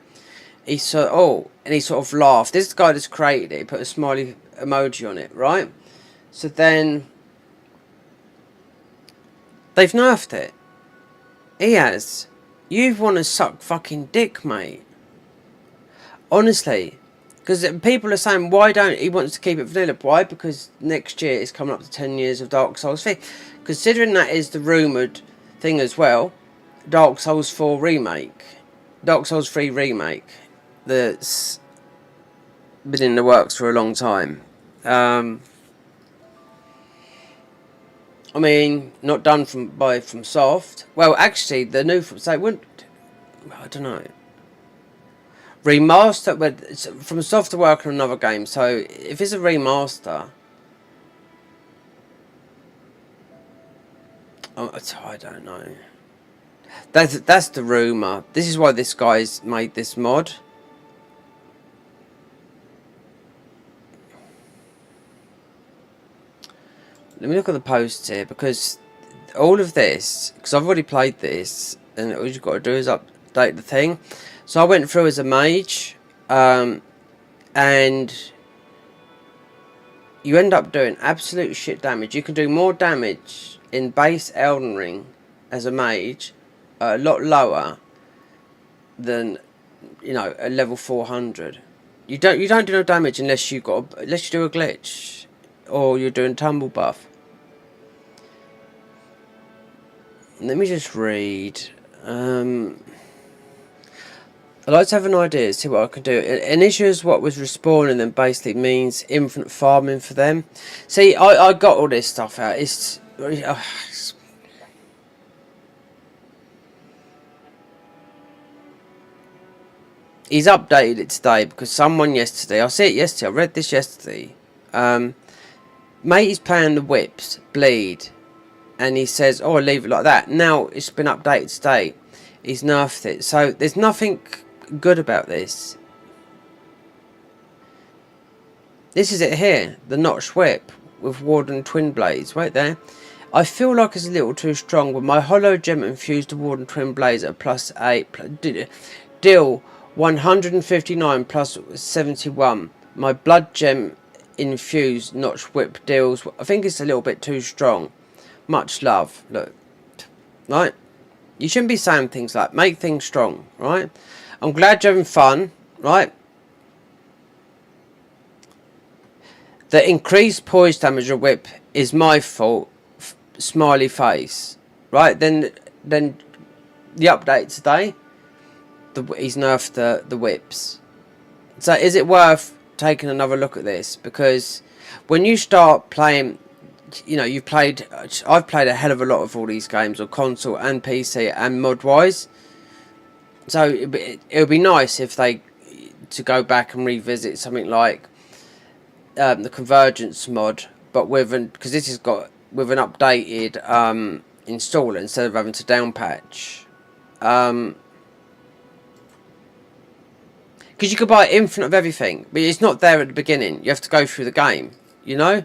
He said, oh, and he sort of laughed. This guy that's created it, he put a smiley emoji on it, right? So then they've nerfed it. He has. You want to suck fucking dick, mate. Honestly. Because people are saying, why don't he wants to keep it vanilla? Why? Because next year it's coming up to 10 years of Dark Souls 3. Considering that is the rumoured thing as well, Dark Souls 4 remake. Dark Souls 3 remake. That's been in the works for a long time. I mean, not done from Soft. Well, actually, the new from I don't know. Remaster, but it's from Soft to work on another game. So if it's a remaster, I don't know. That's the rumor. This is why this guy's made this mod. Let me look at the posts here, because all of this, because I've already played this, and all you've got to do is update the thing. So I went through as a mage, and you end up doing absolute shit damage. You can do more damage in base Elden Ring as a mage, a lot lower than, you know, a level 400. You don't do no damage unless you do a glitch. Or you're doing tumble buff. Let me just read. I'd like to have an idea, see what I can do. An issue is what was respawning then basically means infinite farming for them. See, I got all this stuff out. He's updated it today because someone yesterday, I see it yesterday, I read this yesterday. Mate is playing the whips, bleed, and he says, oh, I'll leave it like that. Now it's been updated today. He's nerfed it. So there's nothing good about this. This is it here, the notch whip with Warden twin blades right there. I feel like it's a little too strong, but my hollow gem infused the Warden twin blades at +8. Deal 159 plus 71. My blood gem infused notch whip deals. I think it's a little bit too strong. Much love. Look, right? You shouldn't be saying things like make things strong, right? I'm glad you're having fun, right? The increased poise damage of whip is my fault. Smiley face, right? Then the update today. He's nerfed the whips. So is it worth taking another look at this? Because when you start playing, you know, I've played a hell of a lot of all these games on console and PC and mod wise, so it would be nice if to go back and revisit something like the Convergence mod, but because this has got with an updated installer instead of having to down patch. Because you could buy infinite of everything, but it's not there at the beginning. You have to go through the game, you know?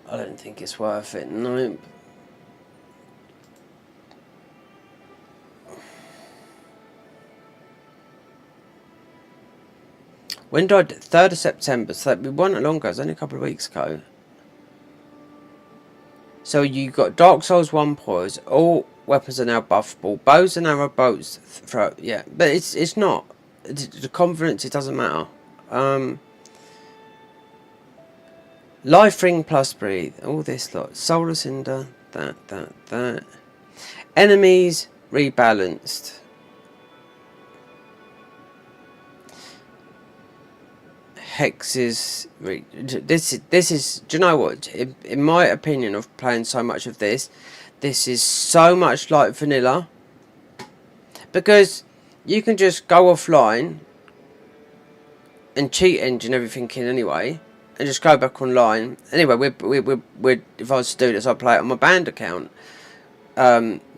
I don't think it's worth it, no. When died 3rd of September, so it wasn't longer, it was only a couple of weeks ago. So you got Dark Souls 1 poise, all weapons are now buffable, bows and arrow bolts throw, yeah, but it's not. The confidence, it doesn't matter. Life ring plus breathe, all this lot. Solar cinder, that. Enemies rebalanced. Hexes. This is. Do you know what? In my opinion of playing so much of this is so much like vanilla, because you can just go offline and cheat engine everything in anyway, and just go back online. Anyway, we're if I was to do this, I'd play it on my band account.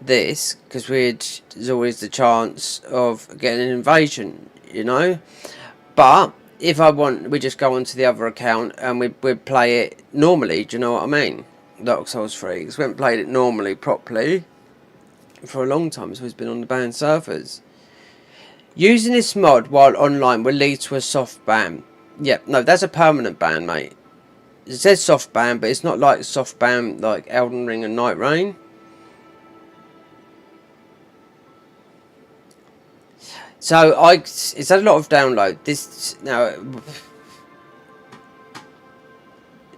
This because there's always the chance of getting an invasion, you know. But if I want, we just go onto the other account and we'd play it normally. Do you know what I mean? Dark Souls 3. Because we haven't played it normally, properly, for a long time. So it's been on the banned servers. Using this mod while online will lead to a soft ban. Yep, no, that's a permanent ban, mate. It says soft ban, but it's not like soft ban like Elden Ring and Nightreign. So it's had a lot of download. This now,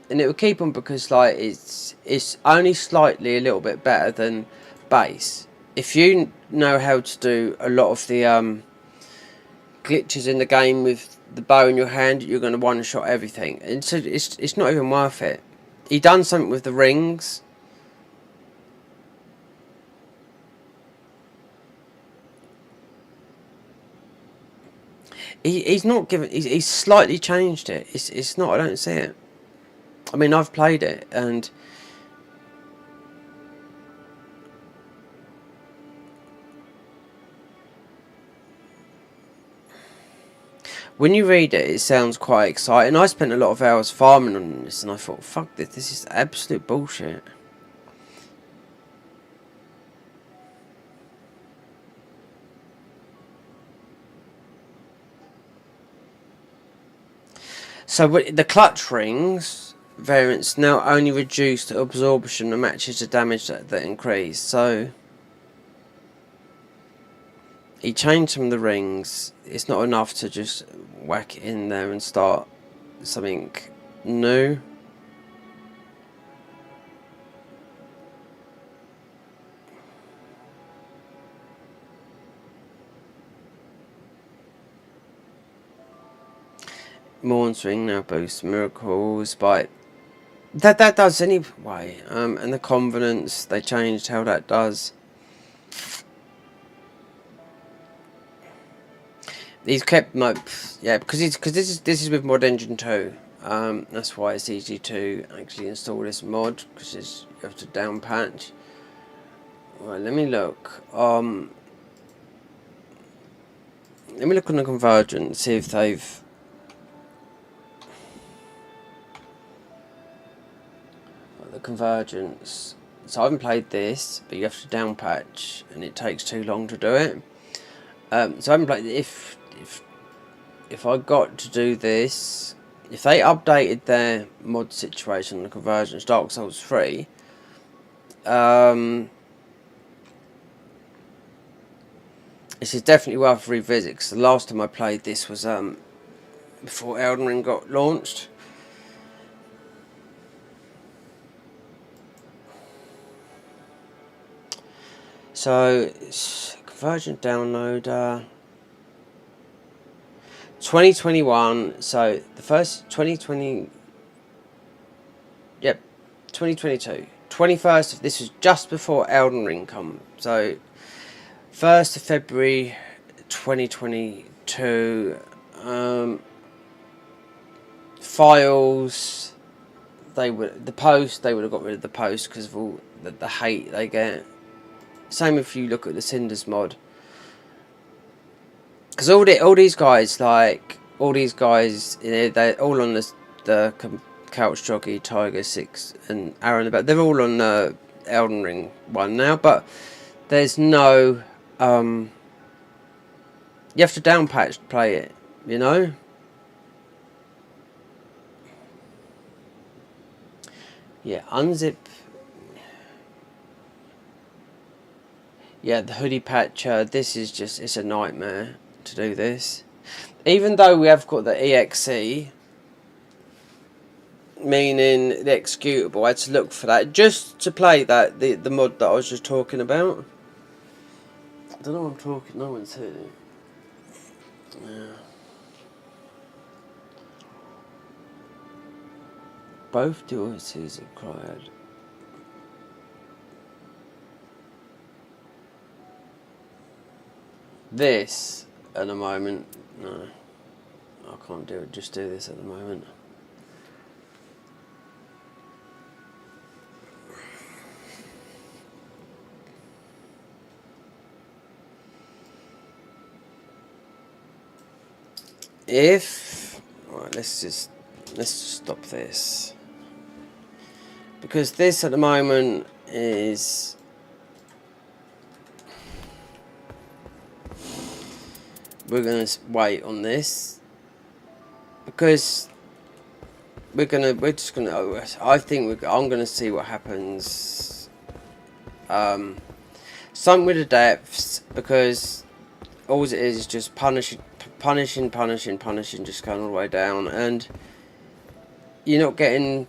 and it will keep on because like it's only slightly a little bit better than base. If you know how to do a lot of the glitches in the game with the bow in your hand, you're going to one shot everything. And so it's not even worth it. He done something with the rings. He's not given. He's slightly changed it. It's not. I don't see it. I mean, I've played it, and when you read it, it sounds quite exciting. I spent a lot of hours farming on this, and I thought, fuck this. This is absolute bullshit. So the clutch rings variants now only reduce the absorption and matches the damage that increase. So he changed some of the rings. It's not enough to just whack it in there and start something new. Morn's ring now boosts miracles, but that does anyway. And the Covenants, they changed how that does. He's kept because this is with Mod Engine 2. That's why it's easy to actually install this mod, because you have to down patch. Right, let me look. Let me look on the Convergence, see if they've. The Convergence. So I haven't played this, but you have to down patch, and it takes too long to do it. So I haven't played. If I got to do this, if they updated their mod situation on the Convergence Dark Souls 3, this is definitely worth a revisit, because the last time I played this was before Elden Ring got launched. So it's Convergent downloader 2021. So the first 2020. Yep, 2022. 21st of this was just before Elden Ring come. So 1st of February 2022. Files. They would have got rid of the post because of all the hate they get. Same if you look at the Cinders mod, because all these guys, they're all on the Couch Jockey, Tiger 6 and Aaron about. They're all on the Elden Ring one now, but there's no you have to down patch to play it, you know. Yeah, unzip. Yeah, the hoodie patcher, this is just, it's a nightmare to do this. Even though we have got the EXE, meaning the executable. I had to look for that just to play that the mod that I was just talking about. I don't know what I'm talking. No one's here. Yeah. Both devices required. This at the moment, no, I can't do it. Just do this at the moment. If right, let's just stop this, because this at the moment is we're gonna wait on this because we're just gonna I think I'm gonna see what happens. Something with the depths, because all it is just punishing, just going all the way down, and you're not getting.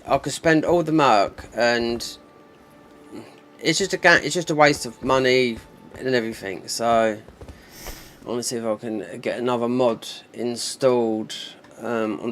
I could spend all the mark, and it's just a waste of money and everything. So I want to see if I can get another mod installed on